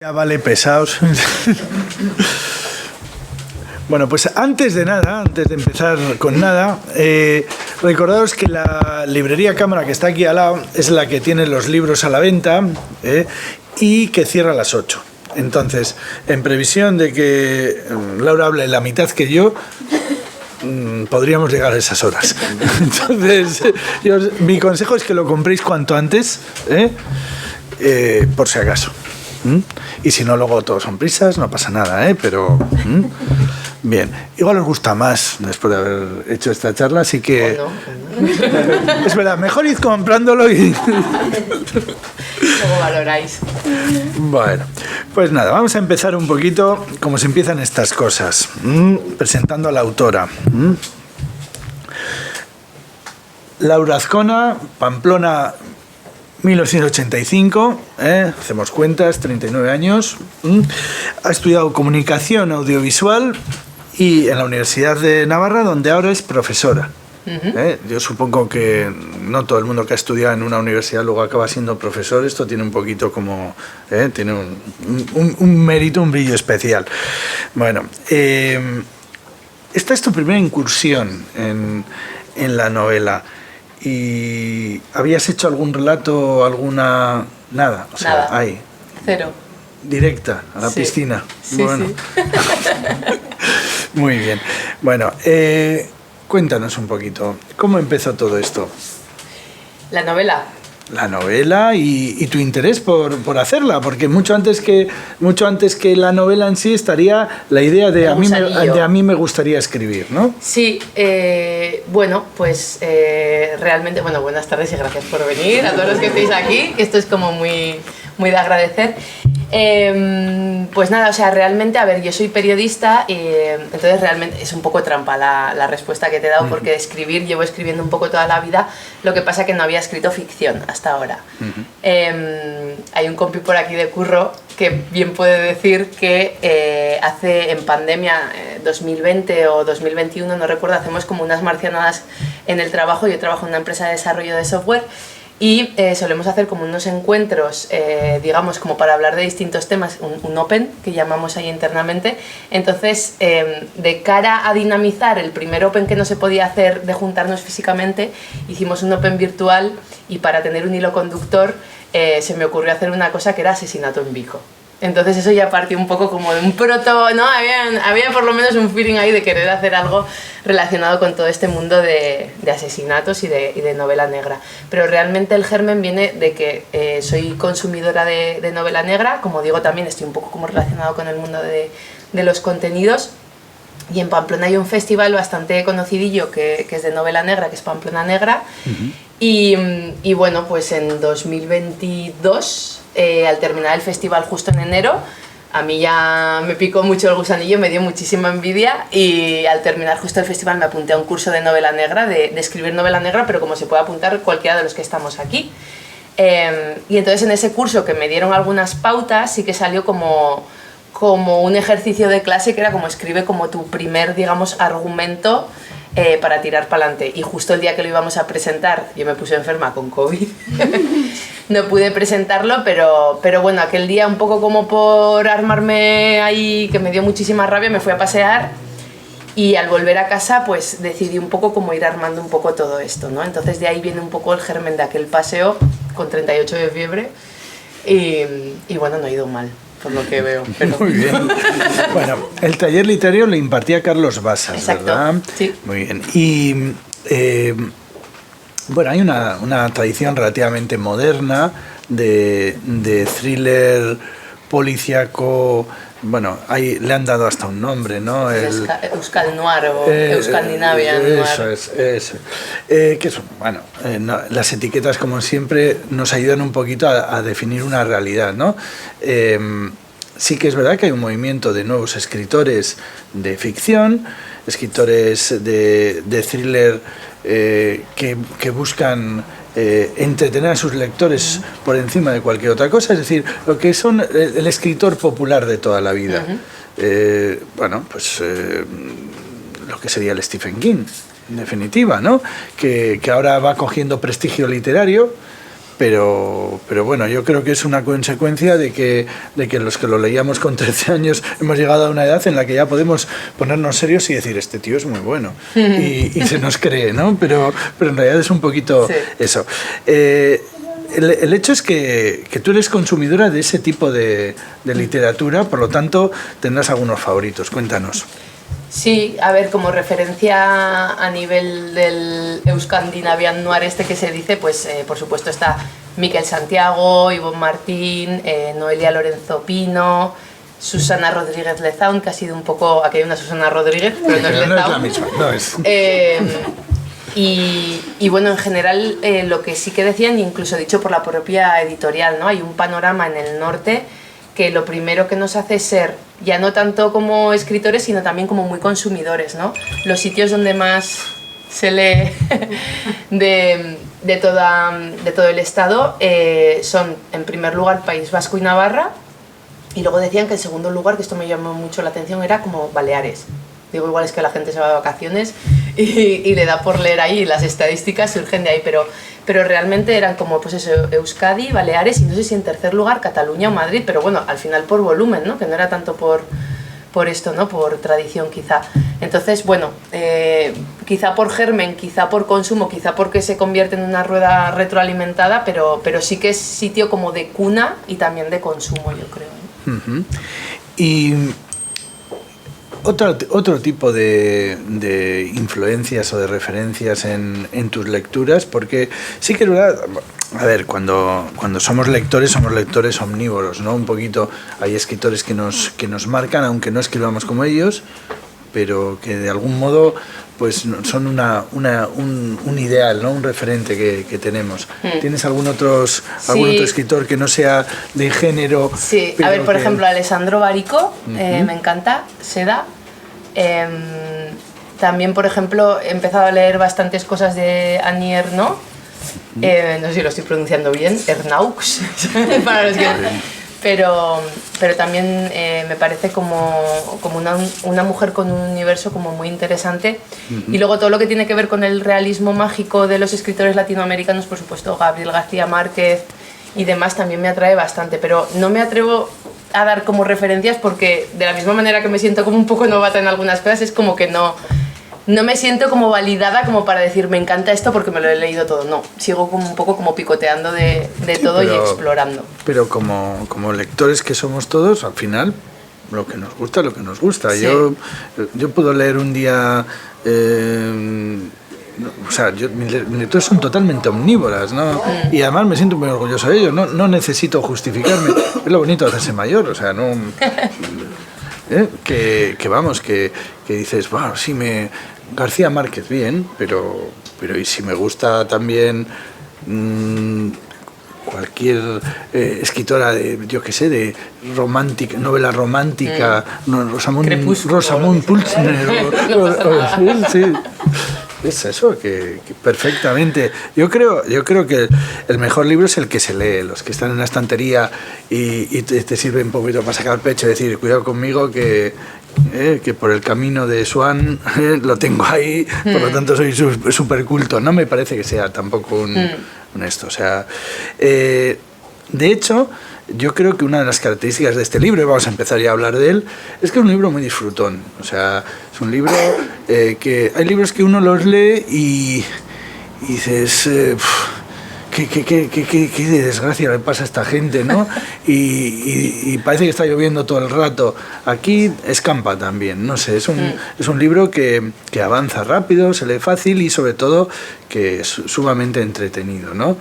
Ya vale, pesados. Bueno, pues antes de empezar con nada, recordaros que la librería Cámara, que está aquí al lado, es la que tiene los libros a la venta y que cierra a las 8. Entonces, en previsión de que Laura hable la mitad que yo, podríamos llegar a esas horas. Entonces, mi consejo es que lo compréis cuanto antes, por si acaso. Y si no, luego todos son prisas, no pasa nada, pero bien, igual os gusta más después de haber hecho esta charla, así que es verdad, mejor id comprándolo y luego valoráis. Bueno, pues nada, vamos a empezar un poquito como se empiezan estas cosas, presentando a la autora. Laura Azcona, Pamplona, 1985, hacemos cuentas, 39 años, ha estudiado comunicación audiovisual y en la Universidad de Navarra, donde ahora es profesora. Yo supongo que no todo el mundo que ha estudiado en una universidad luego acaba siendo profesor. Esto tiene un poquito como... tiene un mérito, un brillo especial. Bueno, esta es tu primera incursión en la novela. ¿Y habías hecho algún relato, alguna...? Nada, o sea, nada. Ahí. Cero. Directa, a la piscina. Sí, bueno. sí. Muy bien. Bueno, cuéntanos un poquito, ¿cómo empezó todo esto? La novela. La novela y tu interés por hacerla, porque mucho antes que la novela en sí estaría la idea de a mí me gustaría escribir, ¿no? Sí, bueno, pues realmente, bueno, buenas tardes y gracias por venir a todos los que estéis aquí, que esto es como muy de agradecer. Pues nada, o sea, realmente, a ver, yo soy periodista y entonces realmente es un poco trampa la respuesta que te he dado, porque escribir, llevo escribiendo un poco toda la vida, lo que pasa que no había escrito ficción hasta ahora. Hay un compi por aquí de curro que bien puede decir que hace en pandemia 2020 o 2021, no recuerdo, hacemos como unas marcianadas en el trabajo. Yo trabajo en una empresa de desarrollo de software y solemos hacer como unos encuentros, digamos, como para hablar de distintos temas, un open, que llamamos ahí internamente. Entonces, de cara a dinamizar el primer open que no se podía hacer de juntarnos físicamente, hicimos un open virtual y para tener un hilo conductor se me ocurrió hacer una cosa que era asesinato en Vico. Entonces eso ya partió un poco como de un proto, ¿no? Había por lo menos un feeling ahí de querer hacer algo relacionado con todo este mundo de asesinatos y de novela negra. Pero realmente el germen viene de que soy consumidora de novela negra. Como digo, también estoy un poco como relacionado con el mundo de los contenidos. Y en Pamplona hay un festival bastante conocidillo que es de novela negra, que es Pamplona Negra. Y bueno, pues en 2022... al terminar el festival justo en enero, a mí ya me picó mucho el gusanillo, me dio muchísima envidia y al terminar justo el festival me apunté a un curso de novela negra, de escribir novela negra, pero como se puede apuntar cualquiera de los que estamos aquí. Y entonces en ese curso, que me dieron algunas pautas, sí que salió como un ejercicio de clase que era como escribe como tu primer, digamos, argumento para tirar para adelante. Y justo el día que lo íbamos a presentar, yo me puse enferma con COVID, no pude presentarlo, pero bueno, aquel día un poco como por armarme ahí, que me dio muchísima rabia, me fui a pasear y al volver a casa pues decidí un poco como ir armando un poco todo esto, ¿no? Entonces de ahí viene un poco el germen de aquel paseo con 38 de fiebre y bueno, no ha ido mal, por lo que veo. Pero... Muy bien. Bueno, el taller literario lo impartía Carlos Basas, exacto, ¿verdad? Sí. Muy bien. Y bueno, hay una tradición relativamente moderna de thriller policíaco. Bueno, le han dado hasta un nombre, ¿no? Euskal Noir o Euskaldinavia Noir. Eso es. Que son, bueno, las etiquetas, como siempre, nos ayudan un poquito a definir una realidad, ¿no? Sí que es verdad que hay un movimiento de nuevos escritores de ficción, escritores de thriller que buscan entretener a sus lectores por encima de cualquier otra cosa, es decir, lo que son el escritor popular de toda la vida. Bueno, pues lo que sería el Stephen King, en definitiva, ¿no? Que ahora va cogiendo prestigio literario pero bueno, yo creo que es una consecuencia de que los que lo leíamos con 13 años hemos llegado a una edad en la que ya podemos ponernos serios y decir, este tío es muy bueno, y se nos cree, ¿no? Pero en realidad es un poquito eso. El hecho es que tú eres consumidora de ese tipo de literatura, por lo tanto tendrás algunos favoritos. Cuéntanos. Sí, a ver, como referencia a nivel del Euskandinavian Noir este que se dice, pues por supuesto está Miquel Santiago, Ivonne Martín, Noelia Lorenzo Pino, Susana Rodríguez Lezaun, que ha sido un poco... Aquí hay una Susana Rodríguez, pero no es Lezaun. No es la misma, no es. Y bueno, en general lo que sí que decían, incluso dicho por la propia editorial, ¿no? Hay un panorama en el norte que lo primero que nos hace ser, ya no tanto como escritores, sino también como muy consumidores, ¿no? Los sitios donde más se lee de todo el estado son, en primer lugar, País Vasco y Navarra, y luego decían que en segundo lugar, que esto me llamó mucho la atención, era como Baleares. Digo, igual es que la gente se va de vacaciones y le da por leer ahí, las estadísticas surgen de ahí, pero realmente eran como, pues eso, Euskadi, Baleares y no sé si en tercer lugar Cataluña o Madrid, pero bueno, al final por volumen, ¿no? Que no era tanto por esto, ¿no? Por tradición quizá. Entonces, bueno, quizá por germen, quizá por consumo, quizá porque se convierte en una rueda retroalimentada, pero sí que es sitio como de cuna y también de consumo, yo creo, ¿no? Uh-huh. Y otro tipo de influencias o de referencias en tus lecturas, porque sí que es verdad, a ver, cuando somos lectores omnívoros, ¿no? Un poquito, hay escritores que nos marcan, aunque no escribamos como ellos, pero que de algún modo pues son un ideal, ¿no? Un referente que tenemos. ¿Tienes algún otro escritor que no sea de género? Sí, a ver, por ejemplo, Alessandro Barico, me encanta, Seda. También, por ejemplo, he empezado a leer bastantes cosas de Annie Ernaux. No sé si lo estoy pronunciando bien, Ernaux, para los que... Pero también me parece como una mujer con un universo como muy interesante. Y luego todo lo que tiene que ver con el realismo mágico de los escritores latinoamericanos, por supuesto, Gabriel García Márquez y demás, también me atrae bastante, pero no me atrevo a dar como referencias porque de la misma manera que me siento como un poco novata en algunas cosas, es como que no me siento como validada como para decir me encanta esto porque me lo he leído todo. No, sigo como un poco como picoteando de todo y explorando. Pero como lectores que somos todos, al final lo que nos gusta. Sí. Yo puedo leer un día... o sea, mis lecturas son totalmente omnívoras, ¿no? Y además me siento muy orgulloso de ello. No necesito justificarme. Es lo bonito de hacerse mayor, o sea, no... que dices, wow, sí, García Márquez, bien, pero y si me gusta también cualquier escritora de, yo qué sé, de novela romántica, Rosamund Pulsner, sí. Es eso, que perfectamente. Yo creo que el mejor libro es el que se lee, los que están en la estantería y te sirven un poquito para sacar el pecho y decir, cuidado conmigo que por el camino de Swan lo tengo ahí, por lo tanto soy súper culto. No me parece que sea tampoco un esto. O sea, de hecho, yo creo que una de las características de este libro, y vamos a empezar ya a hablar de él, es que es un libro muy disfrutón. O sea, es un libro que... Hay libros que uno los lee y dices... ¿Qué desgracia le pasa a esta gente, ¿no? Y parece que está lloviendo todo el rato. Aquí escampa también, no sé, es un libro que avanza rápido, se lee fácil y sobre todo que es sumamente entretenido, ¿no?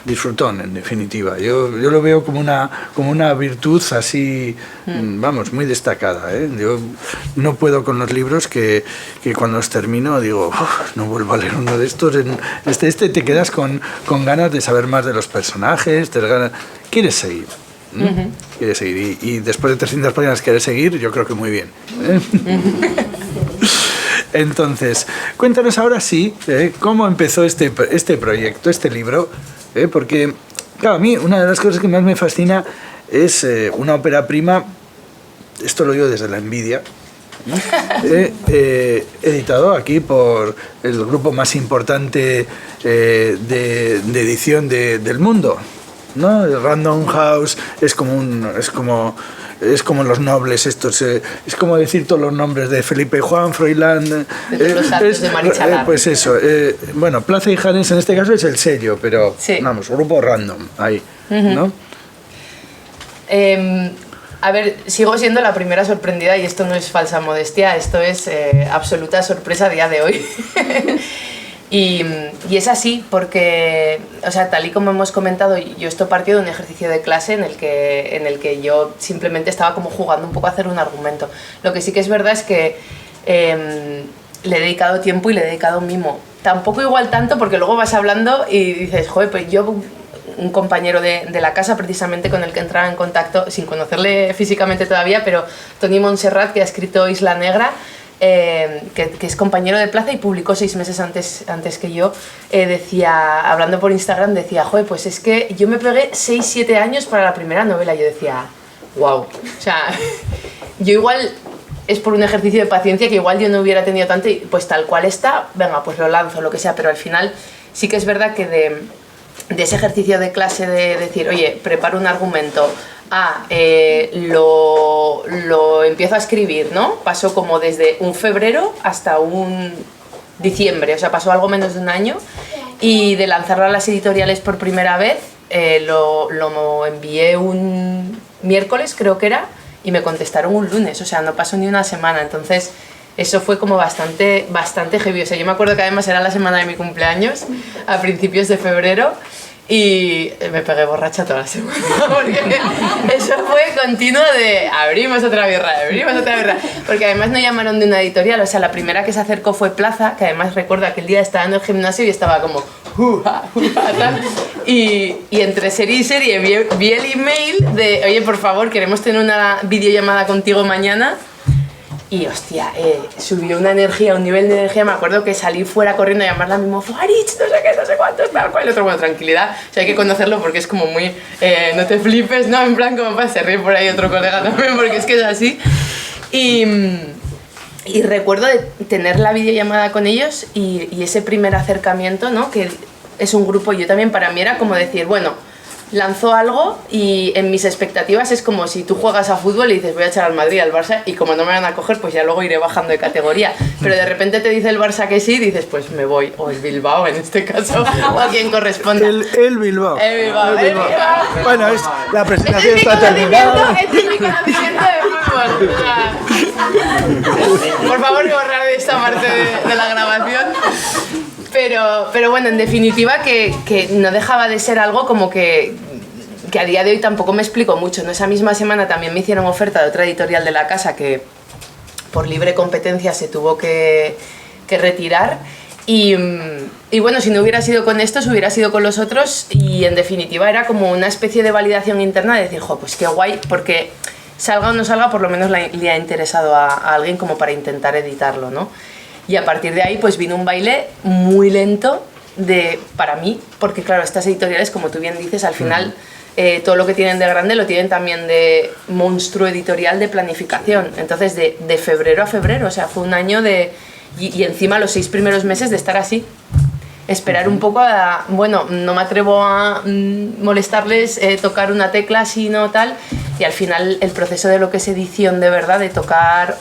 Disfrutón, en definitiva. Yo lo veo como una virtud así, vamos, muy destacada, ¿eh? Yo no puedo con los libros que cuando los termino digo, no vuelvo a leer uno de estos. Este te quedas con ganas de saber más de los personajes, quieres seguir. Quieres seguir. Y después de 300 páginas quieres seguir, yo creo que muy bien. Entonces, cuéntanos ahora sí, cómo empezó este proyecto, este libro. Porque, claro, a mí una de las cosas que más me fascina es una ópera prima, esto lo digo desde la envidia, editado aquí por el grupo más importante de edición del mundo, ¿no? El Random House es como los nobles estos, es como decir todos los nombres de Felipe Juan, Froilán, de los santos de Marichalar. Pues eso, bueno, Plaza y Janes en este caso es el sello, pero sí. Vamos, grupo random, ahí, ¿no? A ver, sigo siendo la primera sorprendida y esto no es falsa modestia, esto es absoluta sorpresa a día de hoy. Y es así porque, o sea, tal y como hemos comentado, yo esto partió de un ejercicio de clase en el que yo simplemente estaba como jugando un poco a hacer un argumento. Lo que sí que es verdad es que le he dedicado tiempo y le he dedicado mimo. Tampoco igual tanto porque luego vas hablando y dices, joder, pues yo, un compañero de la casa precisamente con el que entraba en contacto, sin conocerle físicamente todavía, pero Toni Montserrat, que ha escrito Isla Negra, que es compañero de Plaza y publicó 6 meses antes que yo, decía, hablando por Instagram, decía, joder, pues es que yo me pegué 6-7 años para la primera novela. Yo decía, wow, o sea, yo igual es por un ejercicio de paciencia que igual yo no hubiera tenido tanto y pues tal cual está, venga, pues lo lanzo, lo que sea, pero al final sí que es verdad que de ese ejercicio de clase de decir, oye, preparo un argumento, lo empiezo a escribir, ¿no? Pasó como desde un febrero hasta un diciembre, o sea, pasó algo menos de un año, y de lanzarlo a las editoriales por primera vez, lo envié un miércoles, creo que era, y me contestaron un lunes, o sea, no pasó ni una semana, entonces eso fue como bastante heavy. O sea, yo me acuerdo que además era la semana de mi cumpleaños, a principios de febrero, y me pegué borracha toda la semana, porque eso fue continuo de abrimos otra birra, porque además no llamaron de una editorial, o sea, la primera que se acercó fue Plaza, que además recuerdo aquel día estaba en el gimnasio y estaba como tal, y entre serie y serie vi el email de, oye, por favor, queremos tener una videollamada contigo mañana. Y hostia, subió una energía, un nivel de energía. Me acuerdo que salí fuera corriendo a llamarla a mi mozo, Aritz, no sé qué, no sé cuántos, tal cual. El otro, bueno, tranquilidad. O sea, hay que conocerlo porque es como muy, no te flipes, ¿no? En plan, como para se ríe por ahí otro colega también, porque es que es así. Y recuerdo de tener la videollamada con ellos y ese primer acercamiento, ¿no? Que es un grupo, yo también para mí era como decir, bueno, lanzó algo y en mis expectativas es como si tú juegas a fútbol y dices voy a echar al Madrid, al Barça, y como no me van a coger pues ya luego iré bajando de categoría, pero de repente te dice el Barça que sí, dices pues me voy, o el Bilbao en este caso, o a quien corresponda. El Bilbao. El Bilbao. Bueno, la presentación está terminada. Este es mi conocimiento de fútbol. O sea, por favor, borrar de esta parte de la grabación. Pero bueno, en definitiva que no dejaba de ser algo como que a día de hoy tampoco me explico mucho, ¿no? Esa misma semana también me hicieron oferta de otra editorial de la casa que por libre competencia se tuvo que retirar y bueno, si no hubiera sido con estos hubiera sido con los otros, y en definitiva era como una especie de validación interna de decir, jo, pues qué guay, porque salga o no salga por lo menos le ha interesado a alguien como para intentar editarlo, ¿no? Y a partir de ahí pues vino un baile muy lento para mí, porque claro, estas editoriales, como tú bien dices, al final todo lo que tienen de grande lo tienen también de monstruo editorial de planificación. Entonces de febrero a febrero, o sea, fue un año y encima los 6 primeros meses de estar así. Esperar un poco bueno, no me atrevo a molestarles, tocar una tecla así, no tal, y al final el proceso de lo que es edición de verdad, de tocar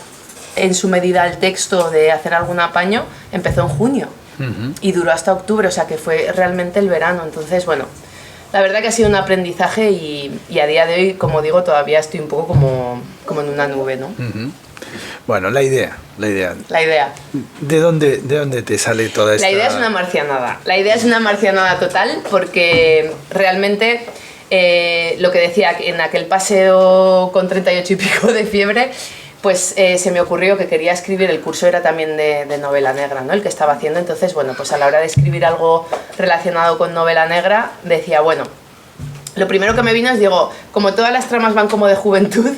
en su medida el texto, de hacer algún apaño, empezó en junio y duró hasta octubre, o sea que fue realmente el verano. Entonces, bueno, la verdad que ha sido un aprendizaje y a día de hoy, como digo, todavía estoy un poco como en una nube, ¿no? Bueno, la idea. ¿De dónde te sale toda esta...? La idea es una marcianada. La idea es una marcianada total porque realmente lo que decía, en aquel paseo con 38 y pico de fiebre, pues se me ocurrió que quería escribir, el curso era también de novela negra, ¿no? El que estaba haciendo, entonces, bueno, pues a la hora de escribir algo relacionado con novela negra, decía, bueno, lo primero que me vino es, digo, como todas las tramas van como de juventud,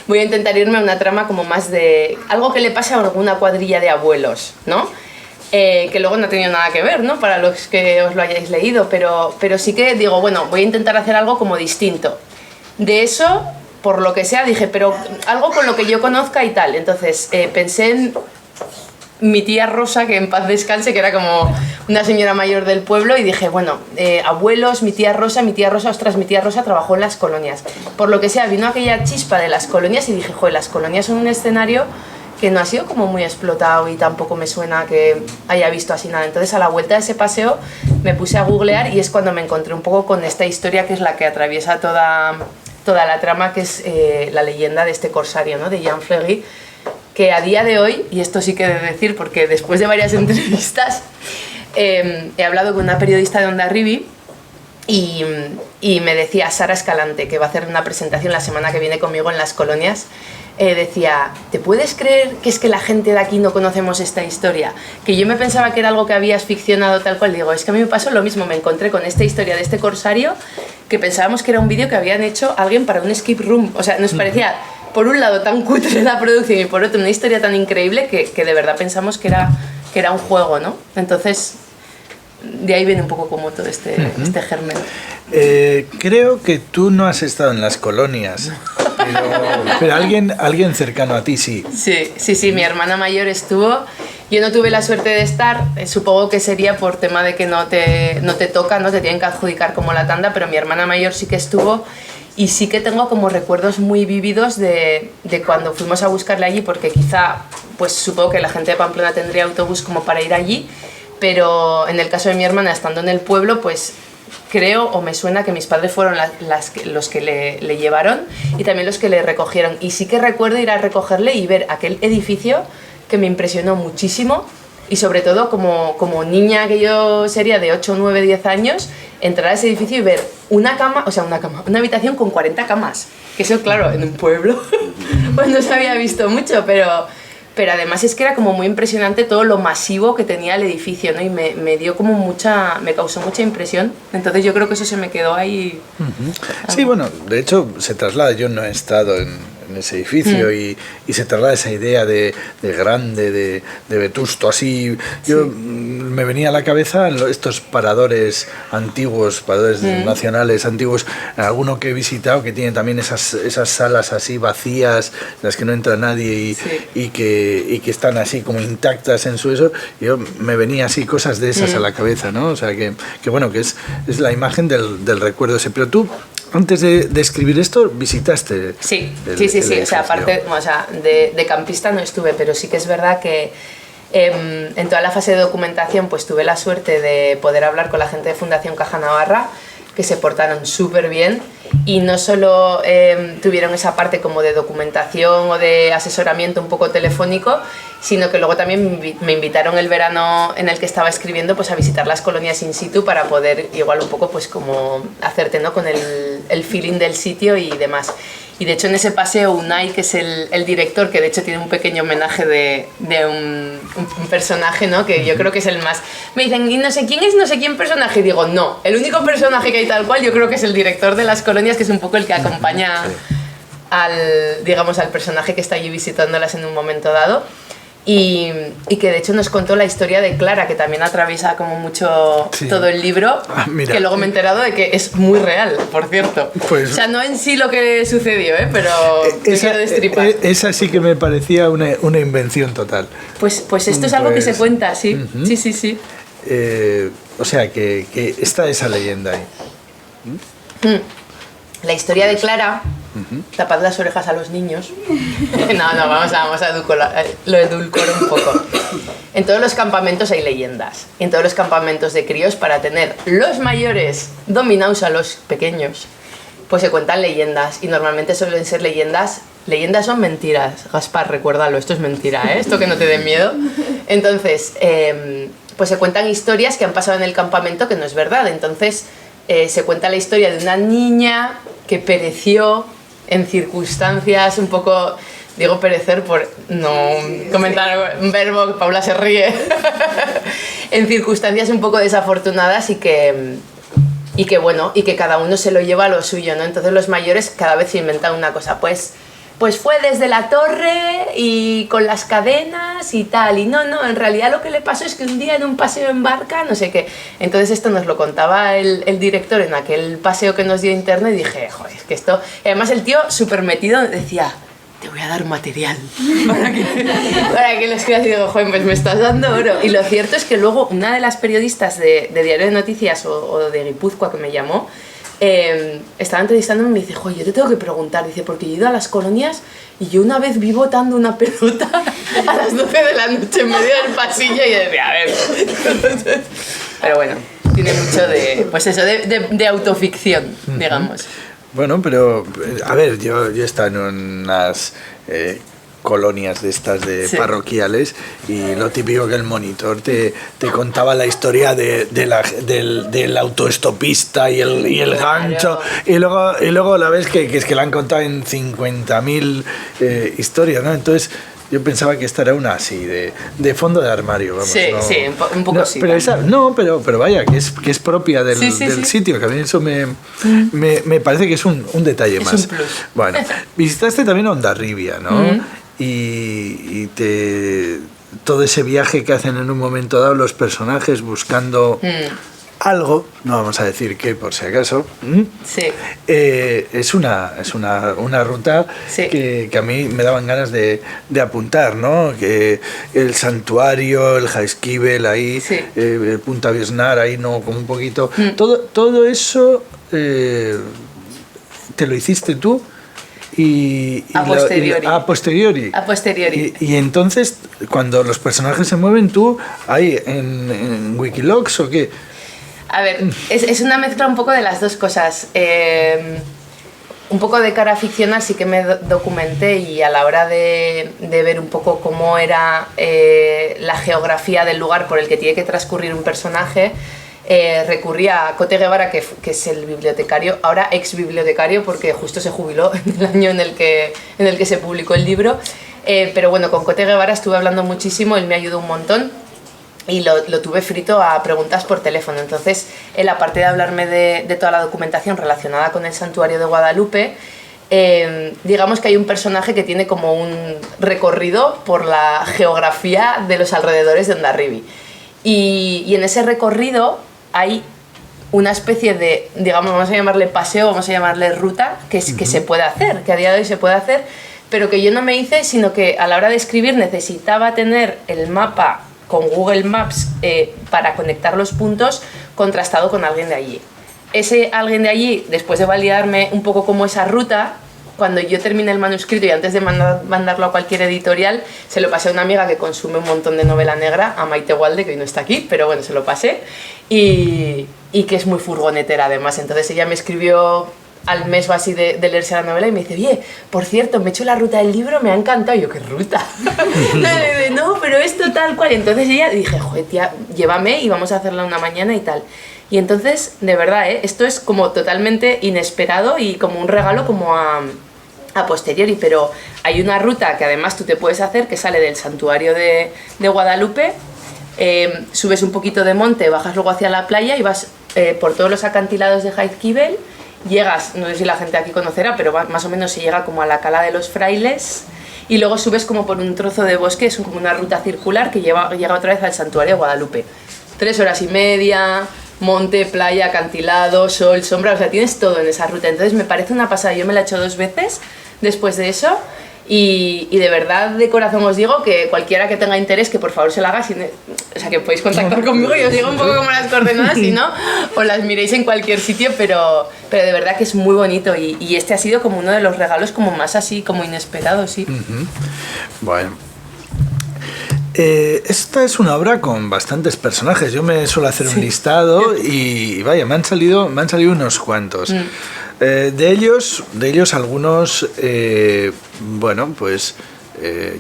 voy a intentar irme a una trama como más de algo que le pase a alguna cuadrilla de abuelos, ¿no? Que luego no ha tenido nada que ver, ¿no? Para los que os lo hayáis leído, pero sí que digo, bueno, voy a intentar hacer algo como distinto. De eso por lo que sea, dije, pero algo con lo que yo conozca y tal. Entonces pensé en mi tía Rosa, que en paz descanse, que era como una señora mayor del pueblo, y dije, bueno, abuelos, mi tía Rosa, ostras, mi tía Rosa trabajó en las colonias. Por lo que sea, vino aquella chispa de las colonias y dije, joder, las colonias son un escenario que no ha sido como muy explotado y tampoco me suena que haya visto así nada. Entonces, a la vuelta de ese paseo me puse a googlear y es cuando me encontré un poco con esta historia que es la que atraviesa toda la trama, que es la leyenda de este corsario, ¿no? De Jean Flegui, que a día de hoy, y esto sí que he de decir porque después de varias entrevistas he hablado con una periodista de Hondarribia y me decía, Sara Escalante, que va a hacer una presentación la semana que viene conmigo en las colonias, decía, ¿te puedes creer que es que la gente de aquí no conocemos esta historia? Que yo me pensaba que era algo que habías ficcionado tal cual. Digo, es que a mí me pasó lo mismo, me encontré con esta historia de este corsario que pensábamos que era un vídeo que habían hecho alguien para un escape room. O sea, nos parecía, por un lado, tan cutre la producción y por otro, una historia tan increíble que de verdad pensamos que era un juego, ¿no? Entonces, de ahí viene un poco como todo este germen. Creo que tú no has estado en las colonias, pero alguien cercano a ti sí. Sí, mi hermana mayor estuvo. Yo no tuve la suerte de estar, supongo que sería por tema de que no te toca, no te tienen que adjudicar como la tanda, pero mi hermana mayor sí que estuvo y sí que tengo como recuerdos muy vívidos de cuando fuimos a buscarle allí, porque quizá, pues supongo que la gente de Pamplona tendría autobús como para ir allí, pero en el caso de mi hermana, estando en el pueblo, pues creo o me suena que mis padres fueron los que le llevaron y también los que le recogieron. Y sí que recuerdo ir a recogerle y ver aquel edificio que me impresionó muchísimo y sobre todo como niña que yo sería de 8, 9, 10 años, entrar a ese edificio y ver una habitación con 40 camas. Que eso, claro, en un pueblo pues no se había visto mucho, pero además es que era como muy impresionante todo lo masivo que tenía el edificio, ¿no? Y me dio como me causó mucha impresión. Entonces yo creo que eso se me quedó ahí. Sí, bueno, de hecho se traslada, yo no he estado en ese edificio y se traslada esa idea de grande, de vetusto, así. Yo me venía a la cabeza estos paradores antiguos, paradores nacionales antiguos, alguno que he visitado que tiene también esas salas así vacías, en las que no entra nadie y que están así como intactas en su eso. Yo me venía así cosas de esas a la cabeza, ¿no? O sea que bueno, que es la imagen del recuerdo ese. Pero tú, antes de escribir esto, visitaste. Sí. O sea, aparte, de campista no estuve, pero sí que es verdad que en toda la fase de documentación pues tuve la suerte de poder hablar con la gente de Fundación Caja Navarra, que se portaron súper bien y no solo tuvieron esa parte como de documentación o de asesoramiento un poco telefónico, sino que luego también me invitaron el verano en el que estaba escribiendo pues a visitar las colonias in situ para poder igual un poco pues como hacerte, ¿no? con el feeling del sitio y demás. Y de hecho en ese paseo Unai, que es el director, que de hecho tiene un pequeño homenaje de un personaje, ¿no? Que yo creo que es el más... Me dicen, ¿y no sé quién es no sé quién personaje? Y digo, no, el único personaje que hay tal cual yo creo que es el director de las colonias, que es un poco el que acompaña al personaje que está allí visitándolas en un momento dado. Y que de hecho nos contó la historia de Clara, que también atraviesa como mucho todo el libro, que luego me he enterado de que es muy real, por cierto. Pues, o sea, no en sí lo que sucedió, pero quiero destripar. Esa sí que me parecía una invención total. Pues esto es algo que se cuenta, sí. Sí. O sea, que está esa leyenda ahí. La historia de Clara... Tapad las orejas a los niños. No, vamos a lo edulcoro un poco. En todos los campamentos hay leyendas. Y en todos los campamentos de críos, para tener los mayores dominados a los pequeños, pues se cuentan leyendas. Y normalmente suelen ser leyendas. Leyendas son mentiras. Gaspar, recuérdalo, esto es mentira, ¿eh? Esto que no te dé miedo. Entonces, pues se cuentan historias que han pasado en el campamento que no es verdad. Entonces, se cuenta la historia de una niña que pereció en circunstancias un poco, digo perecer por no comentar un verbo, que Paula se ríe, en circunstancias un poco desafortunadas y que bueno, y que cada uno se lo lleva a lo suyo, ¿no? Entonces los mayores cada vez se inventan una cosa, pues pues fue desde la torre y con las cadenas y tal. Y no, en realidad lo que le pasó es que un día en un paseo en barca, no sé qué. Entonces esto nos lo contaba el director en aquel paseo que nos dio internet y dije, joder, es que esto... Y además el tío súper metido decía, te voy a dar material para que lo escribas. Y digo, joder, pues me estás dando oro. Y lo cierto es que luego una de las periodistas de Diario de Noticias o de Guipúzcoa que me llamó, estaba entrevistándome y me dice, joder, yo te tengo que preguntar, dice, porque yo he ido a las colonias y yo una vez vi botando una pelota a las 12 de la noche en medio del pasillo y yo decía, a ver. Pero bueno, tiene mucho de, pues eso, de autoficción, digamos. Bueno, pero a ver, yo he estado en unas colonias de estas de parroquiales y lo típico que el monitor te contaba la historia del autoestopista y el gancho y luego la ves que es que la han contado en 50.000 historias, ¿no? Entonces yo pensaba que esta era una así, de fondo de armario, vamos. Sí, ¿no? sí, un poco no, sí. Pero esa, pero vaya, que es propia del sitio, que a mí eso me parece que es un detalle más. Un plus. Bueno, visitaste también Hondarribia, ¿no? Y todo ese viaje que hacen en un momento dado los personajes buscando algo, no vamos a decir qué por si acaso, es una ruta que a mí me daban ganas de apuntar, ¿no? Que el santuario, el Jaizkibel ahí, el Punta Viesnar ahí, no, como un poquito, todo eso te lo hiciste tú. A posteriori. A posteriori. Y entonces, cuando los personajes se mueven, tú, ahí, en Wikilocs o qué. A ver, es una mezcla un poco de las dos cosas. Un poco de cara ficcional sí que me documenté y a la hora de ver un poco cómo era la geografía del lugar por el que tiene que transcurrir un personaje, recurrí a Cote Guevara, que es el bibliotecario, ahora ex bibliotecario porque justo se jubiló en el año en el que se publicó el libro. Pero bueno, con Cote Guevara estuve hablando muchísimo, él me ayudó un montón y lo tuve frito a preguntas por teléfono. Entonces, él, aparte de hablarme de toda la documentación relacionada con el santuario de Guadalupe, digamos que hay un personaje que tiene como un recorrido por la geografía de los alrededores de Hondarribia. Y en ese recorrido hay una especie de, digamos, vamos a llamarle paseo, vamos a llamarle ruta, que se puede hacer, que a día de hoy se puede hacer, pero que yo no me hice, sino que a la hora de escribir necesitaba tener el mapa con Google Maps para conectar los puntos contrastado con alguien de allí. Ese alguien de allí, después de validarme un poco como esa ruta, cuando yo terminé el manuscrito y antes de mandarlo a cualquier editorial, se lo pasé a una amiga que consume un montón de novela negra, a Maite Walde, que hoy no está aquí, pero bueno, se lo pasé, y que es muy furgonetera además. Entonces ella me escribió al mes o así de leerse la novela y me dice, oye, por cierto, me he hecho la ruta del libro, me ha encantado. Y yo, ¿qué ruta? No, pero esto tal cual. Entonces ella dije, joder, tía, llévame y vamos a hacerla una mañana y tal. Y entonces, de verdad, esto es como totalmente inesperado y como un regalo como a posteriori, pero hay una ruta que además tú te puedes hacer que sale del santuario de Guadalupe, subes un poquito de monte, bajas luego hacia la playa y vas por todos los acantilados de Jaizkibel, llegas, no sé si la gente aquí conocerá, pero más o menos se llega como a la Cala de los Frailes y luego subes como por un trozo de bosque, es como una ruta circular que llega otra vez al santuario de Guadalupe. 3 horas y media, monte, playa, acantilado, sol, sombra, o sea, tienes todo en esa ruta. Entonces me parece una pasada, yo me la he hecho 2 veces después de eso y de verdad, de corazón os digo que cualquiera que tenga interés, que por favor se la haga, o sea, que podéis contactar conmigo y os digo un poco como las coordenadas, si no, os las miréis en cualquier sitio, pero de verdad que es muy bonito y este ha sido como uno de los regalos como más así, como inesperado, sí. Bueno. Esta es una obra con bastantes personajes. Yo me suelo hacer un listado y vaya, me han salido unos cuantos. De ellos algunos, bueno, pues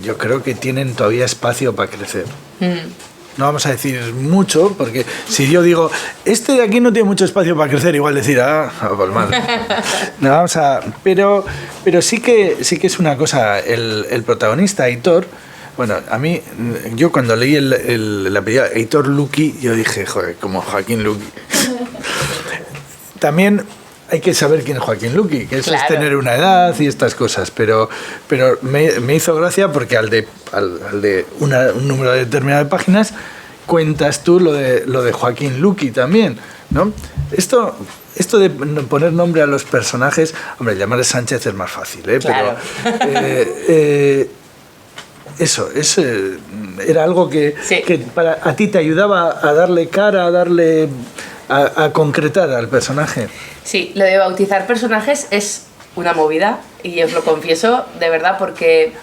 yo creo que tienen todavía espacio para crecer. No vamos a decir mucho, porque si yo digo, este de aquí no tiene mucho espacio para crecer, igual decir, pues mal. No, vamos a, pero sí que es una cosa, el protagonista, Aitor. Bueno, a mí, yo cuando leí el apellido Aitor Luqui, yo dije, joder, como Joaquín Luqui. También hay que saber quién es Joaquín Luqui, que eso Claro. es tener una edad y estas cosas, pero me hizo gracia porque al de un número determinado de páginas cuentas tú lo de Joaquín Luqui también, ¿no? Esto de poner nombre a los personajes, hombre, llamarle Sánchez es más fácil, ¿eh? Claro. Pero eso era algo que para a ti te ayudaba a darle cara, a concretar al personaje. Sí, lo de bautizar personajes es una movida y os lo confieso de verdad porque,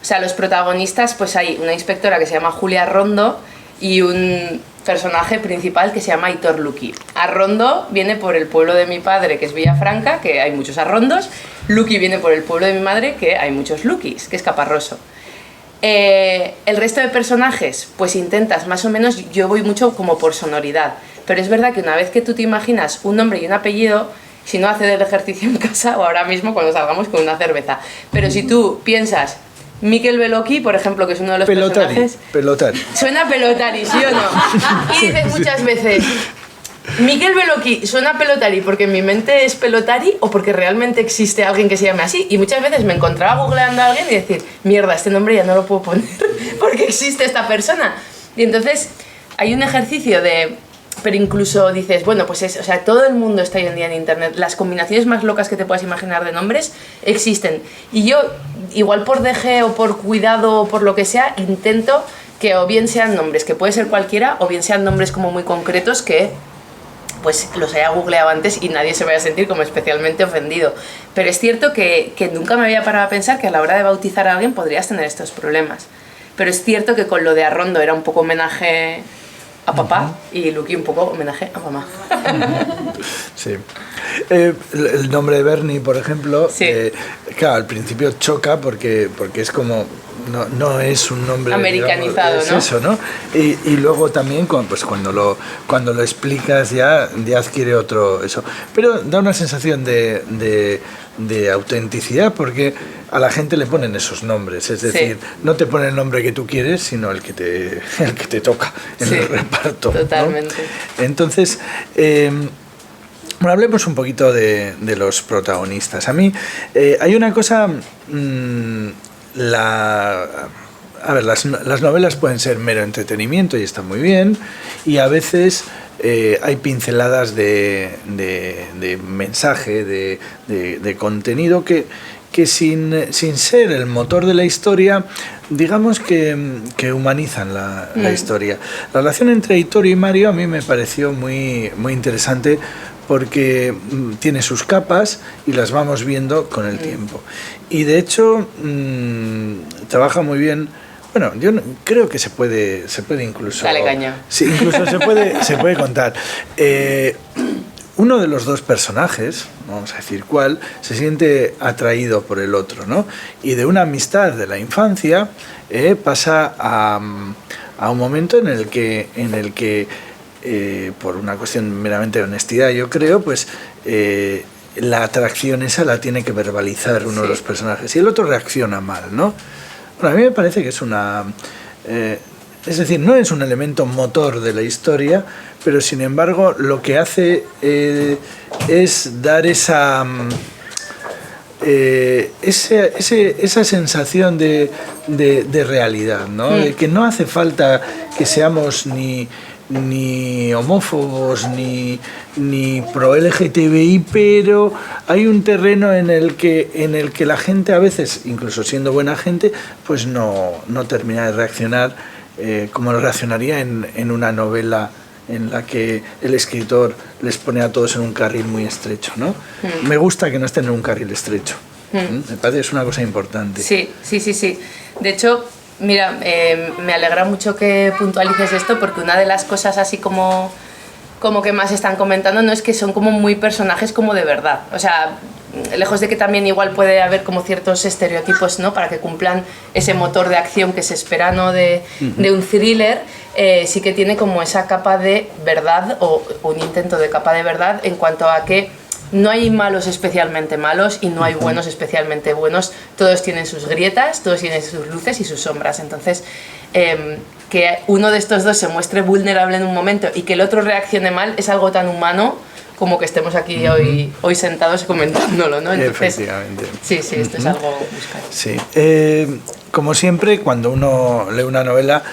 o sea, los protagonistas, pues hay una inspectora que se llama Julia Arrondo y un personaje principal que se llama Aitor Luqui. Arrondo viene por el pueblo de mi padre, que es Villafranca, que hay muchos Arrondos. Luqui viene por el pueblo de mi madre, que hay muchos Luquis, que es Caparroso. El resto de personajes, pues intentas más o menos, yo voy mucho como por sonoridad, pero es verdad que una vez que tú te imaginas un nombre y un apellido, si no haces el ejercicio en casa o ahora mismo cuando salgamos con una cerveza, pero si tú piensas Mikel Beloki, por ejemplo, que es uno de los personajes... Pelotari. Suena pelotari, ¿sí o no? Y dices muchas veces... Mikel Beloki suena pelotari porque en mi mente es pelotari o porque realmente existe alguien que se llame así. Y muchas veces me encontraba googleando a alguien y decir, mierda, este nombre ya no lo puedo poner porque existe esta persona. Y entonces hay un ejercicio de... Pero incluso dices, bueno, pues o sea, todo el mundo está hoy en día en internet. Las combinaciones más locas que te puedas imaginar de nombres existen. Y yo, igual por deje o por cuidado o por lo que sea, intento que o bien sean nombres, que puede ser cualquiera, o bien sean nombres como muy concretos que pues los haya googleado antes y nadie se vaya a sentir como especialmente ofendido. Pero es cierto que nunca me había parado a pensar que a la hora de bautizar a alguien podrías tener estos problemas. Pero es cierto que con lo de Arrondo era un poco homenaje a papá y Luqui un poco homenaje a mamá. Sí. El nombre de Bernie, por ejemplo, Sí. Claro, al principio choca porque es como... No es un nombre americanizado, digamos, ¿no? Es eso, ¿no? Y luego también pues cuando lo explicas ya adquiere otro eso. Pero da una sensación de autenticidad porque a la gente le ponen esos nombres, es decir, no te ponen el nombre que tú quieres, sino el que te toca en el reparto, ¿no? Totalmente. Entonces, bueno, hablemos un poquito de los protagonistas. A mí hay una cosa... las novelas pueden ser mero entretenimiento y está muy bien, y a veces hay pinceladas de mensaje, de contenido que sin ser el motor de la historia, digamos que humanizan la historia. La relación entre Aitor y Mario a mí me pareció muy, muy interesante porque tiene sus capas y las vamos viendo con el tiempo. Y de hecho trabaja muy bien. Bueno, yo creo que se puede incluso... Dale caña. Sí, incluso se puede contar. Uno de los dos personajes, vamos a decir cuál, se siente atraído por el otro, ¿no? Y de una amistad de la infancia pasa a un momento en el que por una cuestión meramente de honestidad, yo creo, pues la atracción esa la tiene que verbalizar uno de los personajes y el otro reacciona mal, ¿no? Bueno, a mí me parece que es es decir, no es un elemento motor de la historia, pero sin embargo lo que hace es dar esa sensación de realidad, ¿no? De que no hace falta que seamos ni homófobos ni pro LGTBI, pero hay un terreno en el que la gente a veces, incluso siendo buena gente, pues no termina de reaccionar como lo reaccionaría en una novela en la que el escritor les pone a todos en un carril muy estrecho, ¿no? Me gusta que no estén en un carril estrecho. Me parece que es una cosa importante. Sí. De hecho, mira, me alegra mucho que puntualices esto porque una de las cosas así como que más están comentando no es que son como muy personajes como de verdad. O sea, lejos de que también igual puede haber como ciertos estereotipos, ¿no? Para que cumplan ese motor de acción que se espera, ¿no? de un thriller, sí que tiene como esa capa de verdad o un intento de capa de verdad en cuanto a que no hay malos especialmente malos y no hay buenos especialmente buenos. Todos tienen sus grietas, todos tienen sus luces y sus sombras. Entonces, que uno de estos dos se muestre vulnerable en un momento y que el otro reaccione mal es algo tan humano como que estemos aquí hoy sentados comentándolo, ¿no? Entonces, efectivamente. Sí, esto es algo buscar. Sí. Como siempre, cuando uno lee una novela,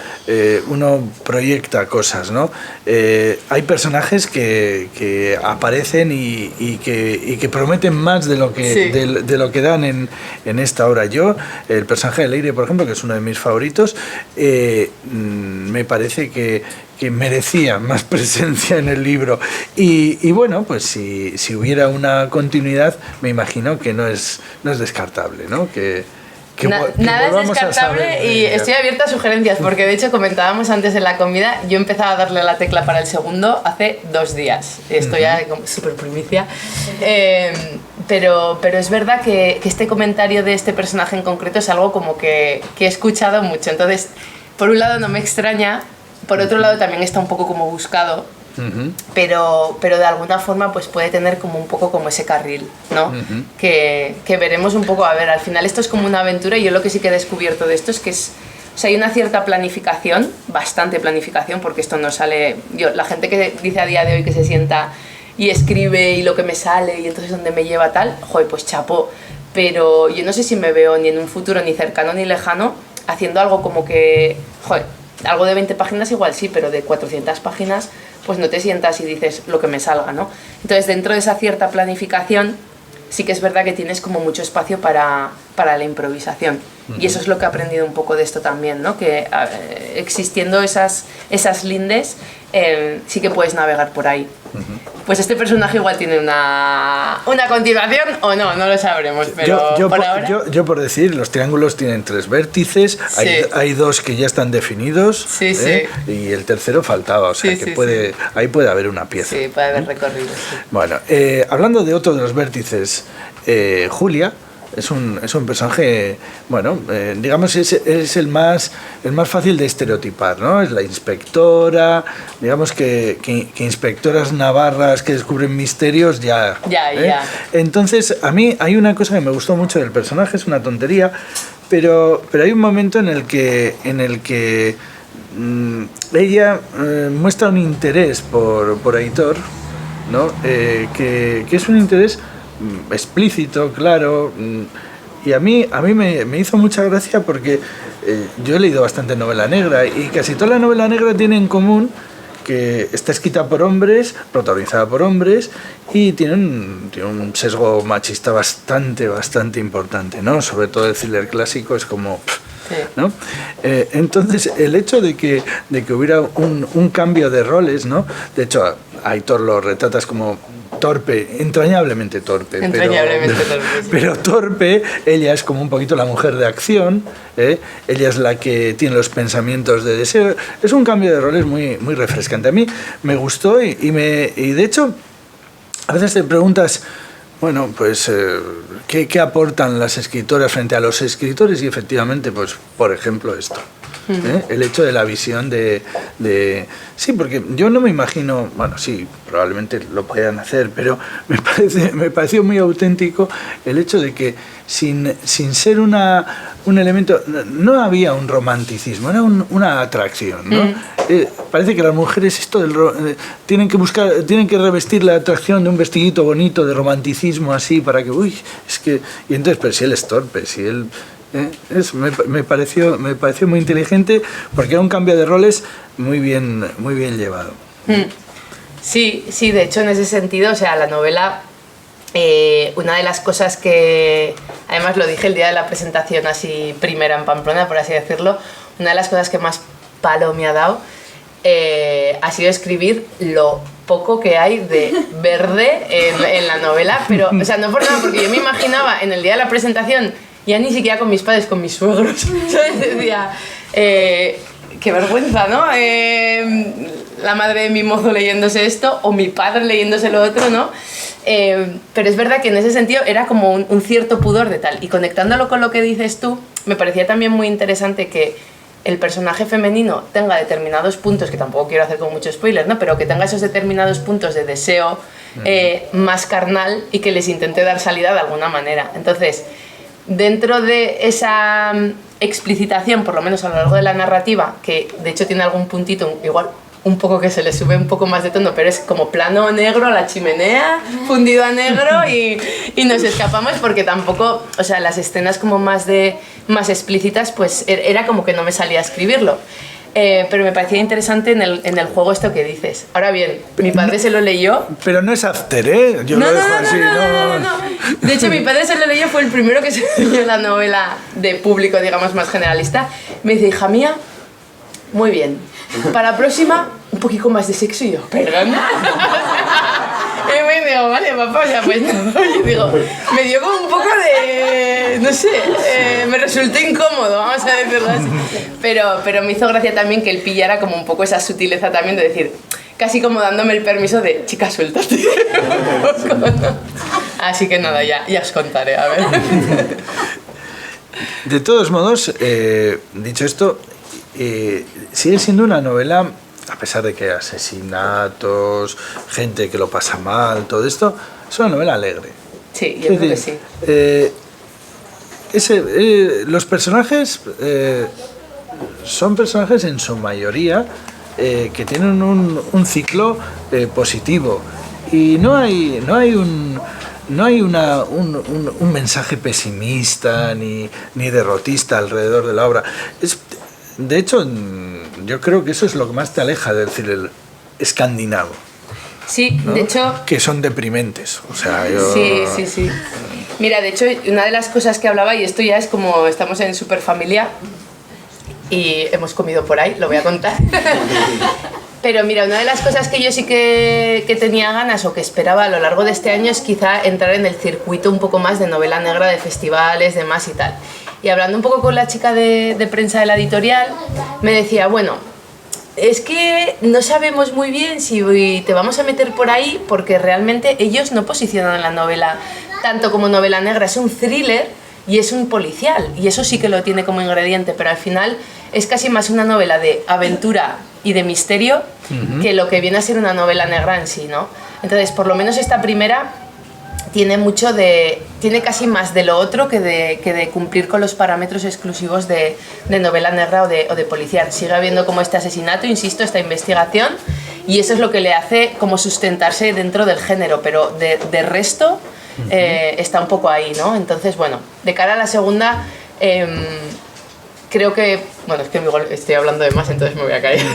uno proyecta cosas, ¿no? Hay personajes que aparecen y que prometen más de lo que, de lo que dan en esta obra. Yo, el personaje de Leire, por ejemplo, que es uno de mis favoritos, me parece que merecía más presencia en el libro. Y bueno, pues si hubiera una continuidad, me imagino que no es descartable, ¿no? Nada es descartable y estoy abierta a sugerencias, porque de hecho comentábamos antes en la comida, yo empezaba a darle la tecla para el segundo hace 2 días. Esto ya es súper primicia. Pero es verdad que este comentario de este personaje en concreto es algo como que he escuchado mucho. Entonces, por un lado no me extraña, por otro lado también está un poco como buscado. Pero de alguna forma pues puede tener como un poco como ese carril, ¿no? Que veremos un poco, a ver, al final esto es como una aventura y yo lo que sí que he descubierto de esto es que o sea, hay una cierta planificación, bastante planificación, porque esto no sale, la gente que dice a día de hoy que se sienta y escribe y lo que me sale y entonces dónde me lleva tal, joder, pues chapó, pero yo no sé si me veo ni en un futuro ni cercano ni lejano haciendo algo como que, joder, algo de 20 páginas igual sí, pero de 400 páginas pues no te sientas y dices lo que me salga, ¿no? Entonces, dentro de esa cierta planificación, sí que es verdad que tienes como mucho espacio para la improvisación. Y eso es lo que he aprendido un poco de esto también, ¿no? Que existiendo esas lindes, sí que puedes navegar por ahí. Pues este personaje igual tiene una continuación o no lo sabremos, pero yo por decir, los triángulos tienen 3 vértices, hay 2 que ya están definidos, y el tercero faltaba, o sea que ahí puede haber una pieza. Sí, puede haber recorrido. Sí. Bueno, hablando de otro de los vértices, Julia es un personaje, bueno, digamos es el más fácil de estereotipar, ¿no? Es la inspectora, digamos que inspectoras navarras que descubren misterios ya. Entonces, a mí hay una cosa que me gustó mucho del personaje, es una tontería, pero hay un momento en el que ella muestra un interés por Aitor, ¿no? Que es un interés explícito, claro, y a mí me hizo mucha gracia porque yo he leído bastante novela negra y casi toda la novela negra tiene en común que está escrita por hombres, protagonizada por hombres y tiene un sesgo machista bastante importante, ¿no? Sobre todo el thriller clásico es como... ¿no? Entonces el hecho de que hubiera un cambio de roles, ¿no? De hecho a Aitor lo retratas como torpe, entrañablemente torpe, pero torpe. Ella es como un poquito la mujer de acción, ella es la que tiene los pensamientos de deseo. Es un cambio de roles muy refrescante. A mí me gustó y de hecho a veces te preguntas, bueno, pues ¿qué aportan las escritoras frente a los escritores? Y efectivamente, pues por ejemplo esto. El hecho de la visión de... Sí, porque yo no me imagino... Bueno, sí, probablemente lo puedan hacer, pero me pareció muy auténtico el hecho de que sin ser un elemento... No había un romanticismo, era una atracción, ¿no? Parece que las mujeres esto tienen que revestir la atracción de un vestidito bonito de romanticismo así para que... Uy, es que... Y entonces, pero si él es torpe, si él... me pareció muy inteligente porque era un cambio de roles muy bien llevado. Sí, de hecho en ese sentido, o sea, la novela, una de las cosas que, además lo dije el día de la presentación así primera en Pamplona, por así decirlo, una de las cosas que más palo me ha dado ha sido escribir lo poco que hay de verde en la novela, pero, o sea, no por nada, porque yo me imaginaba en el día de la presentación ya ni siquiera con mis padres, con mis suegros, ¿sabes? Decía, qué vergüenza, ¿no? La madre de mi mozo leyéndose esto, o mi padre leyéndose lo otro, ¿no? Pero es verdad que en ese sentido era como un cierto pudor de tal. Y conectándolo con lo que dices tú, me parecía también muy interesante que el personaje femenino tenga determinados puntos, que tampoco quiero hacer con mucho spoiler, ¿no? Pero que tenga esos determinados puntos de deseo más carnal y que les intente dar salida de alguna manera. Entonces, dentro de esa explicitación, por lo menos a lo largo de la narrativa, que de hecho tiene algún puntito, igual un poco que se le sube un poco más de tono, pero es como plano negro a la chimenea, fundido a negro y nos escapamos porque tampoco, o sea, las escenas como más explícitas, pues era como que no me salía a escribirlo. Pero me parecía interesante en el juego esto que dices. Ahora bien, mi padre se lo leyó. Pero no es after, ¿eh? Yo lo dejo así, no. De hecho, mi padre se lo leyó, fue el primero que se leyó la novela de público, digamos, más generalista. Me dice, hija mía, muy bien. Para la próxima, un poquito más de sexo. Y yo, ¿perdón? Y me digo, vale, papá, o sea, pues no. Yo digo, me dio como un poco de, no sé, me resultó incómodo, vamos a decirlo así. Pero me hizo gracia también que él pillara como un poco esa sutileza también de decir, casi como dándome el permiso de, chica, suéltate. Así que nada, ya os contaré, a ver. De todos modos, dicho esto, sigue siendo una novela, a pesar de que hay asesinatos, gente que lo pasa mal, todo esto, es una novela alegre. Sí, yo creo que sí. Los personajes son personajes en su mayoría que tienen un ciclo positivo y no hay un mensaje pesimista ni derrotista alrededor de la obra. De hecho, yo creo que eso es lo que más te aleja del thriller escandinavo. Sí, ¿no? De hecho... Que son deprimentes, o sea, yo... Sí. Mira, de hecho, una de las cosas que hablaba, y esto ya es como estamos en Superfamilia y hemos comido por ahí, lo voy a contar. Pero mira, una de las cosas que yo sí que tenía ganas o que esperaba a lo largo de este año es quizá entrar en el circuito un poco más de novela negra, de festivales, demás y tal. Y hablando un poco con la chica de prensa de la editorial, me decía, bueno, es que no sabemos muy bien si te vamos a meter por ahí porque realmente ellos no posicionan la novela tanto como novela negra, es un thriller y es un policial y eso sí que lo tiene como ingrediente, pero al final es casi más una novela de aventura y de misterio que lo que viene a ser una novela negra en sí, ¿no? Entonces, por lo menos esta primera tiene casi más de lo otro que de cumplir con los parámetros exclusivos de novela negra o de policial. Sigue habiendo como este asesinato, insisto, esta investigación, y eso es lo que le hace como sustentarse dentro del género, pero de resto está un poco ahí, ¿no? Entonces, bueno, de cara a la segunda, creo que... Bueno, es que igual estoy hablando de más, entonces me voy a caer.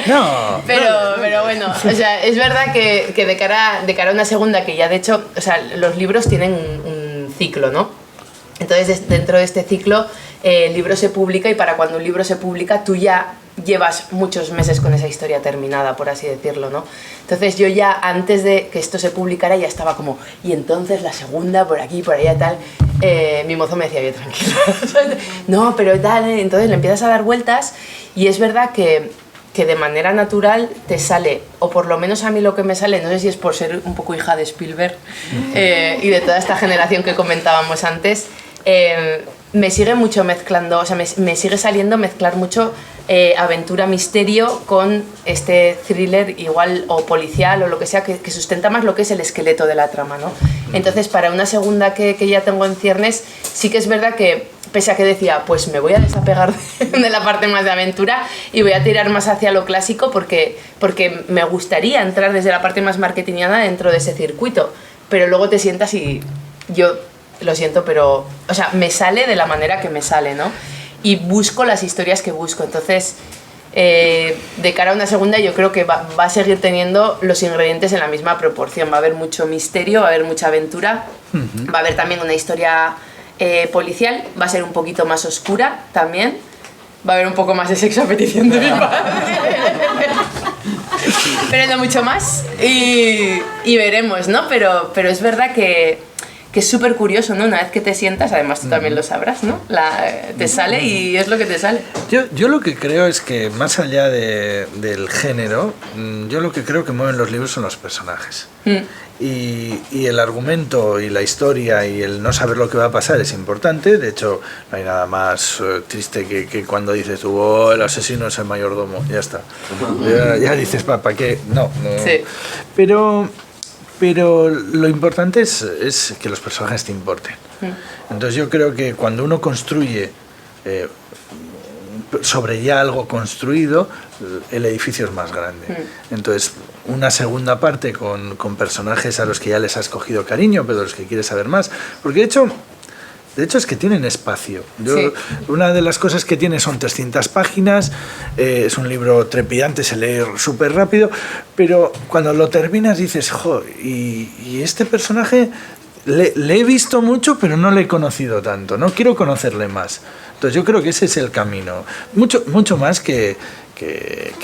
No. Pero bueno, o sea, es verdad que de cara a una segunda, que ya de hecho, o sea, los libros tienen un ciclo, ¿no? Entonces, dentro de este ciclo, el libro se publica y para cuando un libro se publica, tú ya llevas muchos meses con esa historia terminada, por así decirlo, ¿no? Entonces yo ya, antes de que esto se publicara, ya estaba como, y entonces la segunda, por aquí, por allá, tal. Mi mozo me decía, bien, tranquilo. No, pero tal, entonces le empiezas a dar vueltas y es verdad que de manera natural te sale, o por lo menos a mí lo que me sale, no sé si es por ser un poco hija de Spielberg y de toda esta generación que comentábamos antes, me sigue mucho mezclando, o sea, me sigue saliendo mezclar mucho aventura, misterio con este thriller igual o policial o lo que sea, que sustenta más lo que es el esqueleto de la trama, ¿no? Entonces, para una segunda que ya tengo en ciernes, sí que es verdad que, pese a que decía, pues me voy a desapegar de la parte más de aventura y voy a tirar más hacia lo clásico porque me gustaría entrar desde la parte más marketingiana dentro de ese circuito, pero luego te sientas y yo lo siento, pero, o sea, me sale de la manera que me sale, ¿no? Y busco las historias que busco, entonces de cara a una segunda yo creo que va a seguir teniendo los ingredientes en la misma proporción, va a haber mucho misterio, va a haber mucha aventura, va a haber también una historia policial, va a ser un poquito más oscura también, va a haber un poco más de sexo a petición de mi padre, pero no mucho más y veremos, ¿no? Pero es verdad que que es súper curioso, ¿no? Una vez que te sientas, además tú también lo sabrás, ¿no? Te sale y es lo que te sale. Yo lo que creo es que más allá del género, yo lo que creo que mueven los libros son los personajes. Y el argumento y la historia y el no saber lo que va a pasar es importante. De hecho, no hay nada más triste que cuando dices tú, oh, el asesino es el mayordomo, ya está. Ya dices, ¿para qué? No. Sí. Pero lo importante es que los personajes te importen. Entonces yo creo que cuando uno construye sobre ya algo construido, el edificio es más grande. Entonces, una segunda parte con personajes a los que ya les has cogido cariño, pero de los que quieres saber más. Porque de hecho es que tienen espacio. Una de las cosas que tiene son 300 páginas, es un libro trepidante, se lee súper rápido, pero cuando lo terminas dices, jo, y este personaje le he visto mucho, pero no le he conocido tanto, no quiero conocerle más. Entonces yo creo que ese es el camino, mucho más que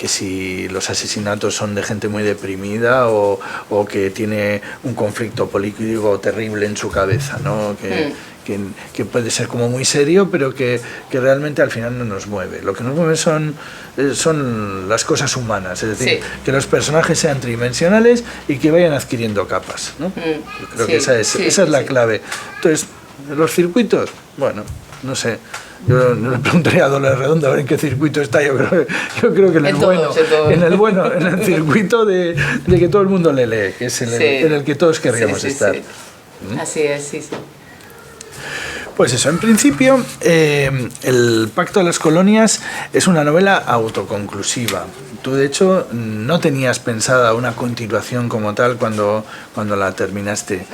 si los asesinatos son de gente muy deprimida o que tiene un conflicto político terrible en su cabeza, ¿no? Que puede ser como muy serio, pero que realmente al final no nos mueve. Lo que nos mueve son las cosas humanas, es decir, que los personajes sean tridimensionales y que vayan adquiriendo capas, ¿no? Yo creo que esa es la clave. Entonces, los circuitos, bueno, no sé. Yo le preguntaría a Dolores Redondo a ver en qué circuito está. Yo creo que en el bueno, en el circuito de que todo el mundo le lee, que es en el que todos querríamos estar. Así es, sí. Pues eso, en principio, El Pacto de las Colonias es una novela autoconclusiva. Tú, de hecho, no tenías pensada una continuación como tal cuando la terminaste.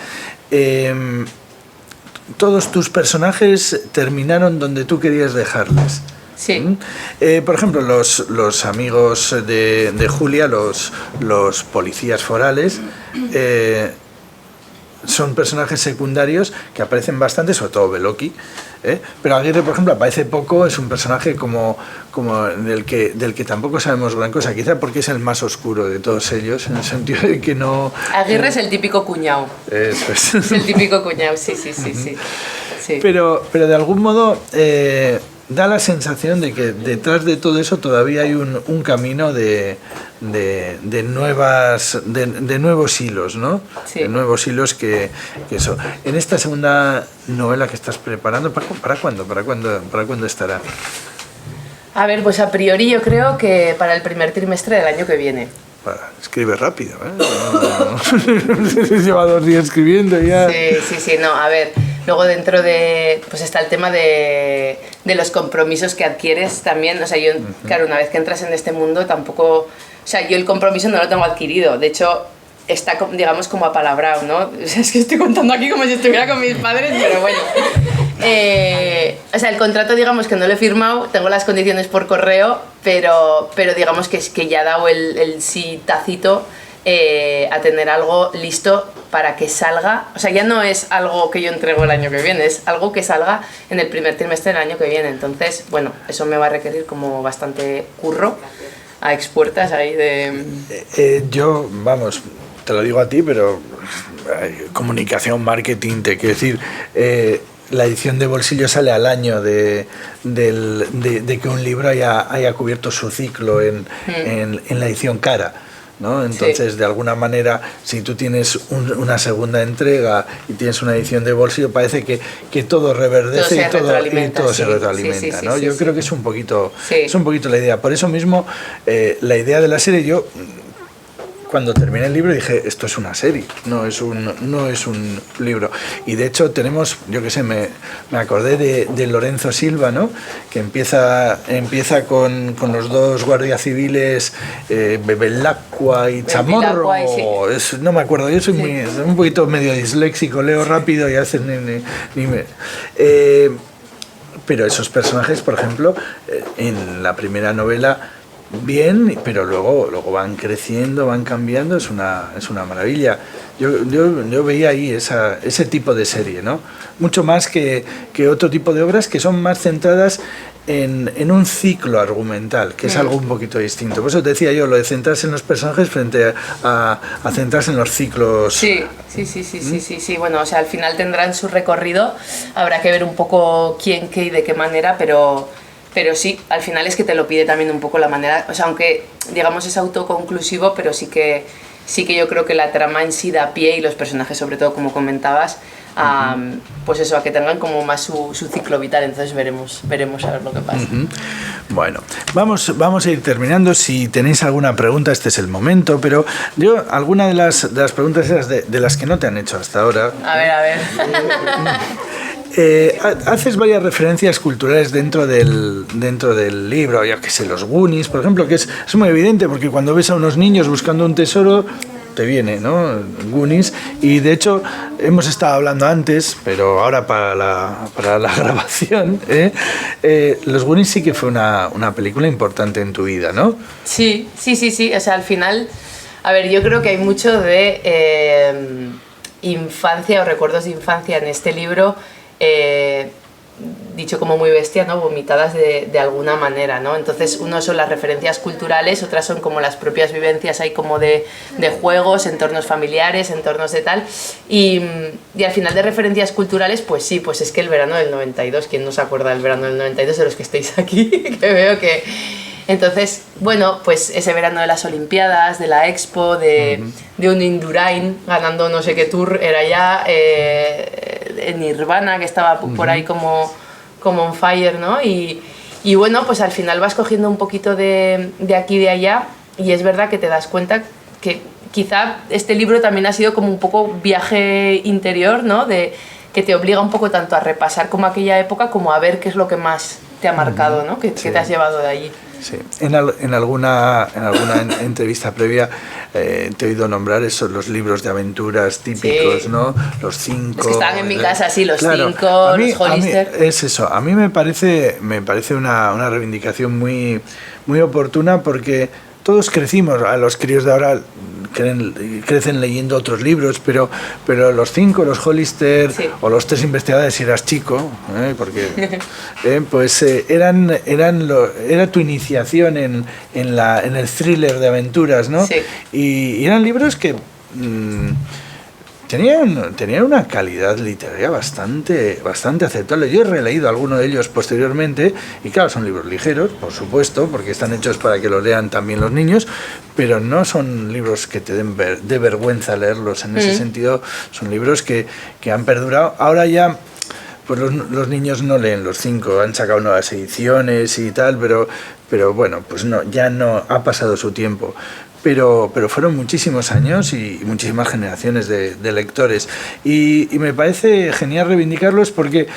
Todos tus personajes terminaron donde tú querías dejarles. Sí. Por ejemplo, los amigos de Julia, los policías forales, son personajes secundarios que aparecen bastante, sobre todo Beloki, pero Aguirre, por ejemplo, aparece poco, es un personaje como del que tampoco sabemos gran cosa, quizá porque es el más oscuro de todos ellos, en el sentido de que no... Aguirre es el típico cuñado. Eso es. Es el típico cuñado, sí. Pero de algún modo da la sensación de que detrás de todo eso todavía hay un camino de nuevos hilos, ¿no? Sí. De nuevos hilos que eso. En esta segunda novela que estás preparando, ¿para cuándo? ¿Para cuándo estará? A ver, pues a priori yo creo que para el primer trimestre del año que viene. Escribe rápido, ¿eh? Lleva 2 días escribiendo ya. Sí, no, a ver, luego dentro pues está el tema de los compromisos que adquieres también, o sea, yo, claro, una vez que entras en este mundo tampoco, o sea, yo el compromiso no lo tengo adquirido, de hecho, está, digamos, como apalabrado, ¿no? Es que estoy contando aquí como si estuviera con mis padres, pero bueno. O sea, el contrato, digamos que no lo he firmado, tengo las condiciones por correo, pero digamos que ya he dado el sí tácito a tener algo listo para que salga. O sea, ya no es algo que yo entrego el año que viene, es algo que salga en el primer trimestre del año que viene. Entonces, bueno, eso me va a requerir como bastante curro a expuertas ahí de... Yo, vamos, te lo digo a ti, pero comunicación, marketing, te quiero decir... la edición de bolsillo sale al año de que un libro haya cubierto su ciclo en la edición cara, ¿no? Entonces, de alguna manera, si tú tienes una segunda entrega y tienes una edición de bolsillo, parece que todo reverdece y todo se retroalimenta, ¿no? Yo creo que es un poquito la idea. Por eso mismo, la idea de la serie, yo... Cuando terminé el libro dije, esto es una serie, no es un libro. Y de hecho tenemos, yo qué sé, me acordé de Lorenzo Silva, ¿no? Que empieza con los 2 guardias civiles, Bevilacqua y Chamorro. No me acuerdo, yo soy un poquito medio disléxico, leo rápido y a veces ni me... pero esos personajes, por ejemplo, en la primera novela... bien, pero luego van creciendo, van cambiando, es una maravilla. Yo veía ahí ese tipo de serie, ¿no? Mucho más que otro tipo de obras que son más centradas en un ciclo argumental, que es algo un poquito distinto. Por eso te decía yo, lo de centrarse en los personajes frente a centrarse en los ciclos. Sí. Bueno, o sea, al final tendrán su recorrido, habrá que ver un poco quién, qué y de qué manera, pero sí, al final es que te lo pide también un poco la manera, o sea, aunque digamos es autoconclusivo, pero sí que yo creo que la trama en sí da pie y los personajes, sobre todo como comentabas, pues eso, a que tengan como más su ciclo vital. Entonces veremos a ver lo que pasa. Bueno, vamos a ir terminando. Si tenéis alguna pregunta, este es el momento, pero yo, alguna de las preguntas eras de las que no te han hecho hasta ahora. A ver. Haces varias referencias culturales dentro del libro, ya que sé, los Goonies, por ejemplo, que es muy evidente, porque cuando ves a unos niños buscando un tesoro, te viene, ¿no? Goonies. Y de hecho hemos estado hablando antes, pero ahora para la grabación, los Goonies sí que fue una película importante en tu vida, ¿no? Sí. O sea, al final, a ver, yo creo que hay mucho de infancia o recuerdos de infancia en este libro, dicho como muy bestia, ¿no? Vomitadas de alguna manera, ¿no? Entonces, uno son las referencias culturales, otras son como las propias vivencias, hay como de juegos, entornos familiares, entornos de tal, y al final de referencias culturales, pues sí, pues es que el verano del 92, ¿quién no se acuerda del verano del 92 de los que estáis aquí? Que veo que... Entonces, bueno, pues ese verano de las Olimpiadas, de la Expo, de un Indurain ganando no sé qué tour, era ya en Nirvana, que estaba por ahí como on fire, ¿no? Y bueno, pues al final vas cogiendo un poquito de aquí y de allá, y es verdad que te das cuenta que quizá este libro también ha sido como un poco viaje interior, ¿no? Que te obliga un poco tanto a repasar como aquella época, como a ver qué es lo que más te ha marcado, ¿no? Que te has llevado de allí. Sí. En alguna entrevista previa te he oído nombrar esos, los libros de aventuras típicos, sí, ¿no? Los 5. Los que están en mi casa, sí, los 5, los Hollister. Es eso, a mí me parece una reivindicación muy, muy oportuna, porque todos crecimos, a los críos de ahora crecen leyendo otros libros, pero los 5, los Hollister, sí, o los 3 investigadores si eras chico, porque pues era tu iniciación en el thriller de aventuras, ¿no? Sí. Y eran libros que tenían una calidad literaria bastante aceptable. Yo he releído alguno de ellos posteriormente, y claro, son libros ligeros, por supuesto, porque están hechos para que los lean también los niños, pero no son libros que te den de vergüenza leerlos. En ese sentido, son libros que han perdurado. Ahora ya, pues los niños no leen los 5, han sacado nuevas ediciones y tal, pero bueno, pues no, ya no ha pasado su tiempo. Pero fueron muchísimos años y muchísimas generaciones de lectores, y me parece genial reivindicarlos, porque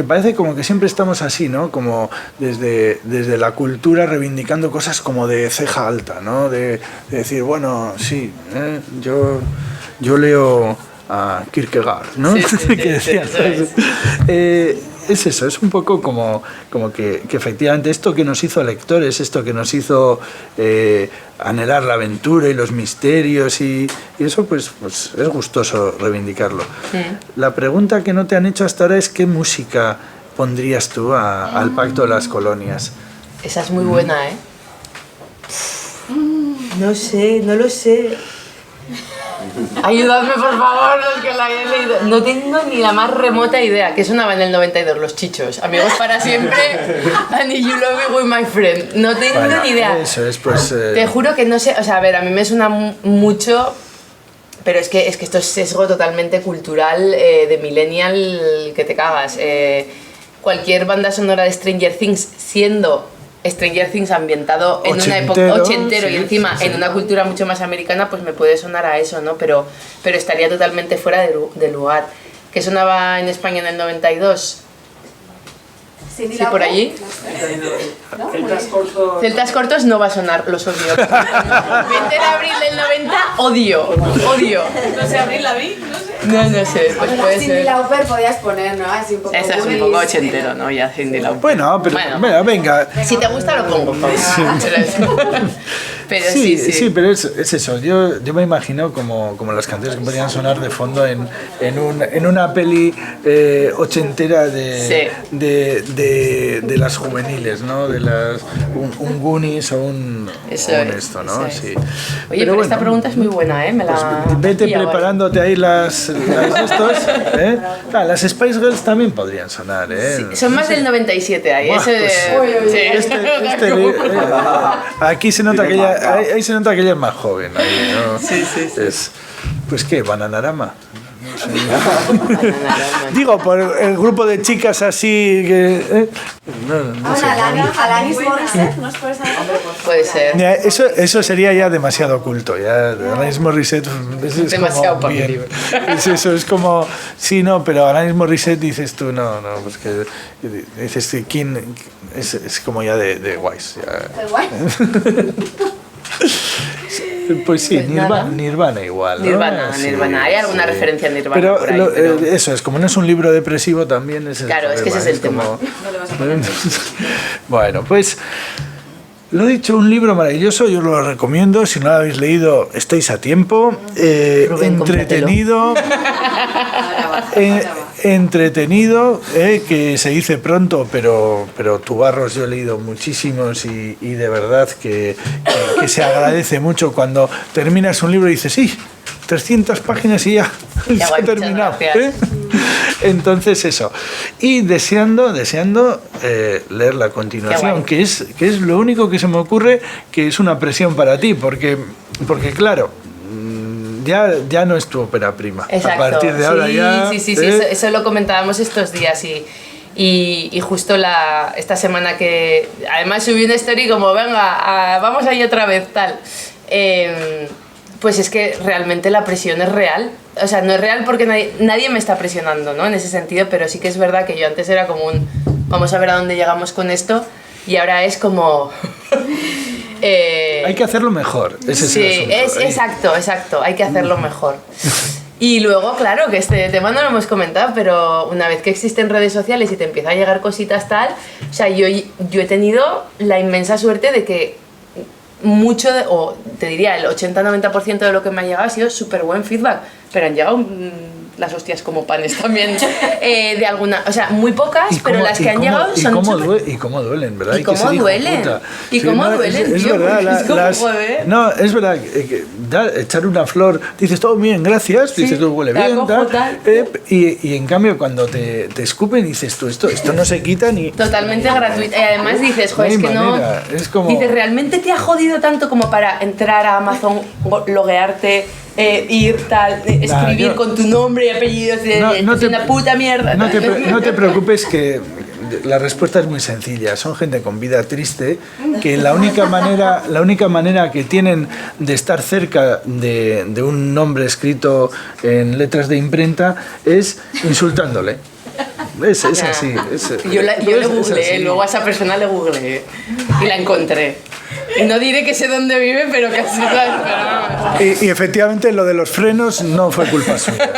parece como que siempre estamos así, ¿no? Como desde la cultura reivindicando cosas como de ceja alta, ¿no? De decir, bueno, sí, yo leo a Kierkegaard, ¿no? Es eso, es un poco como que efectivamente esto que nos hizo lectores, esto que nos hizo anhelar la aventura y los misterios y eso, pues es gustoso reivindicarlo. La pregunta que no te han hecho hasta ahora es: ¿qué música pondrías tú al Pacto de las Colonias? Esa es muy buena, ¿eh? No lo sé. Ayudadme, por favor, los que la hayan leído. No tengo ni la más remota idea. ¿Qué sonaba en el 92? Los Chichos. Amigos para siempre. And you love me with my friend. No tengo ni idea. Eso es, pues... Te juro que no sé... O sea, a ver, a mí me suena mucho... Pero es que esto es sesgo totalmente cultural, de millennial, que te cagas. Cualquier banda sonora de Stranger Things, siendo Stranger Things ambientado en una época ochentero, sí, y encima sí, en una cultura mucho más americana, pues me puede sonar a eso, ¿no? Pero estaría totalmente fuera de lugar. ¿Qué sonaba en España en el 92? Sí, por allí. ¿No? Celtas Cortos no va a sonar, los odio. 20 de abril del 90, odio. No sé, Abril la vi, no sé. No sé, pues puede ser. Cindy Lauper podías poner, ¿no? Así un poco. Esa es un poco ochentero, ¿no? Ya Cindy Lauper. Bueno, pero venga. Si te gusta lo pongo, Pablo. Sí. Pero Sí, sí. sí, pero es eso. Yo me imagino como las canciones que podrían sonar de fondo en una peli ochentera de las juveniles, ¿no? De las un Goonies o un esto, ¿no? Es. Sí. Oye, pero esta pregunta es muy buena, ¿eh? Pues vete preparándote ahí las estos, ¿eh? Las Spice Girls también podrían sonar, ¿eh? Sí, son más del 97 ahí. Buah, Ese pues, aquí se nota que ella, ahí se nota que ella es más joven. Ahí, ¿no? Sí. Pues qué, Bananarama. No sé. Digo, por el grupo de chicas así que... No sé. Alanis Morissette, ¿nos puedes saber? Puede ser. Mira, eso sería ya demasiado oculto. Ya, Alanis Morissette es Demasiado como para mi bien. libro. Eso es como... Sí, no, pero Alanis Morissette dices tú, no, pues que... Dices que King es como ya de guays. Qué guay. Pues sí, Pues Nirvana igual, ¿no? Nirvana. Hay alguna referencia a Nirvana por ahí, pero... eso es, como no es un libro depresivo también es el Claro, es que ese es el tema. No le vas a poner. Bueno, pues lo dicho, un libro maravilloso, yo lo recomiendo, si no lo habéis leído estáis a tiempo, Rubén, entretenido, entretenido, que se dice pronto, pero tubarros yo he leído muchísimos y de verdad que se agradece mucho cuando terminas un libro y dices, sí, 300 páginas y ya se ha terminado. Entonces eso. Y deseando leer la continuación, que es lo único que se me ocurre que es una presión para ti, porque claro, ya no es tu ópera prima. Exacto. A partir de ahora ya... Sí, eso lo comentábamos estos días y justo esta semana que además subí una story como venga, vamos ahí otra vez, tal. Pues es que realmente la presión es real. O sea, no es real porque nadie me está presionando, ¿no? En ese sentido, pero sí que es verdad que yo antes era como vamos a ver a dónde llegamos con esto, y ahora es como... hay que hacerlo mejor. Ese es el asunto. Exacto, hay que hacerlo mejor. Y luego, claro, que este tema no lo hemos comentado, pero una vez que existen redes sociales y te empieza a llegar cositas tal, o sea, yo he tenido la inmensa suerte de que o te diría el 80-90% de lo que me ha llegado ha sido súper buen feedback, pero han llegado las hostias como panes también de alguna, o sea, muy pocas, pero las que han llegado son y cómo duelen, ¿verdad? Y cómo duelen, es tío, verdad, no, es verdad que echar una flor, dices todo bien, gracias, Sí, dices tú huele bien, tal, y en cambio cuando te escupen dices tú, esto no se quita ni... Totalmente gratuita, y además dices, joder, es que manera. Es como... Dices, ¿realmente te ha jodido tanto como para entrar a Amazon, loguearte, ir tal, escribir con tu nombre y apellidos, es una puta mierda? No te preocupes, que la respuesta es muy sencilla. Son gente con vida triste que la única manera que tienen de estar cerca de un nombre escrito en letras de imprenta es insultándole. Es así. Yo le googleé, luego a esa persona le googleé y la encontré. Y no diré que sé dónde vive, pero casi y efectivamente lo de los frenos no fue culpa suya.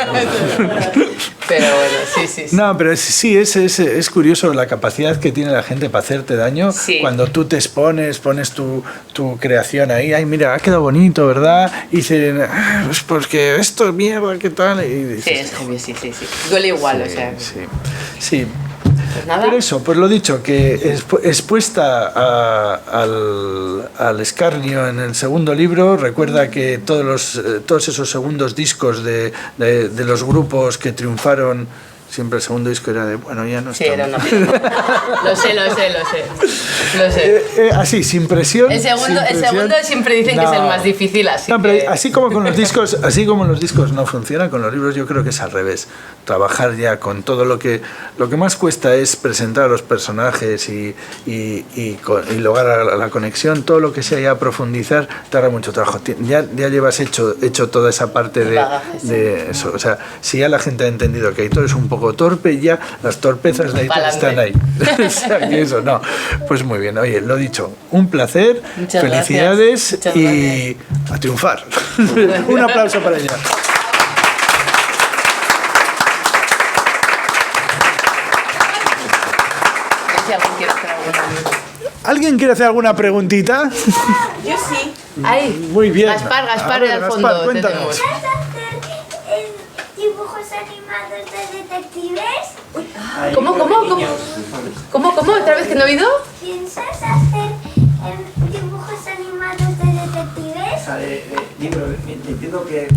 Pero bueno, sí. No, pero sí, es curioso la capacidad que tiene la gente para hacerte daño. Sí. Cuando tú te pones tu creación ahí, ay, mira, ha quedado bonito, ¿verdad? Y dicen, pues porque esto es mierda, ¿qué tal? Y dices, sí, es obvio, sí. Duele igual, sí, o sea. Sí. Pues nada. Pero eso, pues lo dicho, que expuesta al escarnio en el segundo libro, recuerda que todos esos segundos discos de los grupos que triunfaron, siempre el segundo disco era de, bueno, ya no Sí, está. era una Lo sé. Así, sin presión. El segundo siempre dicen que es el más difícil, así no, pero que... así como los discos no funcionan, con los libros yo creo que es al revés. Trabajar ya con todo lo que más cuesta es presentar a los personajes y lograr la conexión. Todo lo que sea ya profundizar tarda mucho trabajo. Ya llevas hecho toda esa parte de eso. O sea, si ya la gente ha entendido que Aitor es un poco torpe, ya las torpezas de Aitor están ahí. O sea, que eso no. Pues muy bien. Oye, lo dicho, un placer. Muchas felicidades gracias. y a triunfar. Un aplauso para ella. Si alguien quiere hacer alguna... ¿Alguien quiere hacer alguna preguntita? Yo sí. Ahí. Muy bien. Gaspar, A Gaspar, ver, al Gaspar, fondo cuéntanos. tenemos. ¿Piensas hacer dibujos animados de detectives? ¿Cómo? ¿Otra vez que no he oído? ¿Piensas hacer dibujos animados de detectives? Libro, entiendo que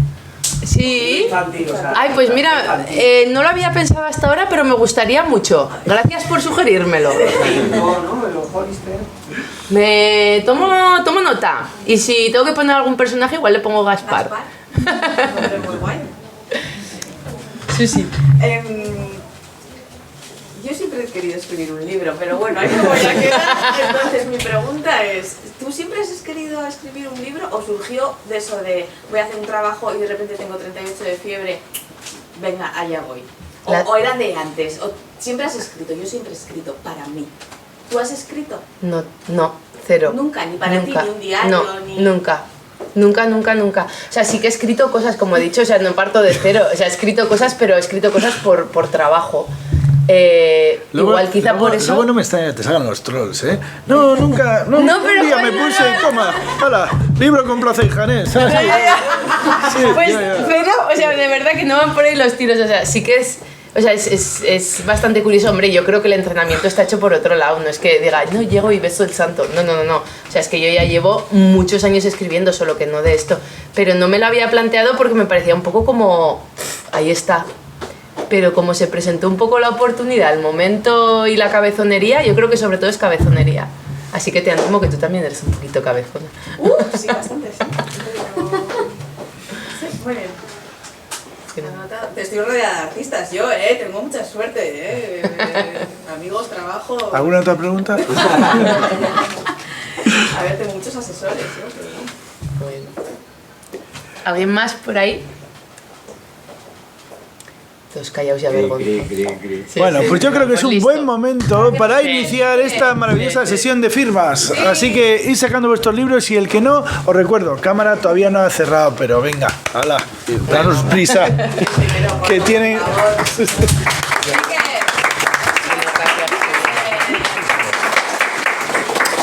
Sí. infantil, o sea, Ay, pues mira, no lo había pensado hasta ahora, pero me gustaría mucho. Gracias por sugerírmelo. no, el Hollister. Me tomo nota. Y si tengo que poner algún personaje, igual le pongo Gaspar. Hombre, muy guay. Sí, sí. Yo siempre he querido escribir un libro, pero bueno, ahí me voy a quedar. Entonces mi pregunta es, ¿tú siempre has querido escribir un libro o surgió de eso de voy a hacer un trabajo y de repente tengo 38 de fiebre, venga, allá voy? O era de antes, o siempre has escrito, yo siempre he escrito para mí. ¿Tú has escrito? No, cero. Nunca, ni para ti, ni un diario, no, ni... Nunca. O sea, sí que he escrito cosas, como he dicho, o sea, no parto de cero. O sea, he escrito cosas, pero he escrito cosas por trabajo. Igual quizá por eso... Luego no me extraña que te salgan los trolls, ¿eh? No, nunca. No, No, pero un día me bueno, puse, toma, hala, libro con Plaza y Janés, ¿sabes? Sí, Pues, ya. pero, o sea, de verdad que no van por ahí los tiros. O sea, sí que es... O sea, es bastante curioso, hombre. Yo creo que el entrenamiento está hecho por otro lado. No es que diga, no, llego y beso el santo. No. O sea, es que yo ya llevo muchos años escribiendo, solo que no de esto. Pero no me lo había planteado porque me parecía un poco como... Ahí está. Pero como se presentó un poco la oportunidad, el momento y la cabezonería, yo creo que sobre todo es cabezonería. Así que te animo que tú también eres un poquito cabezona. Sí, bastante, sí. Pero... Sí, muy bien. Te estoy rodeada de artistas, yo, tengo mucha suerte, amigos, trabajo... ¿Alguna otra pregunta? A ver, tengo muchos asesores, yo, pero no. Bueno. ¿Alguien más por ahí? Todos callados y avergonzados. Sí, Bueno, sí. pues yo creo que es un Listo. buen momento para Sí. iniciar esta maravillosa Sí. sesión de firmas. Así que id sacando vuestros libros y el que no, os recuerdo, cámara todavía no ha cerrado, pero venga, hala, daros prisa, que tienen... Por favor.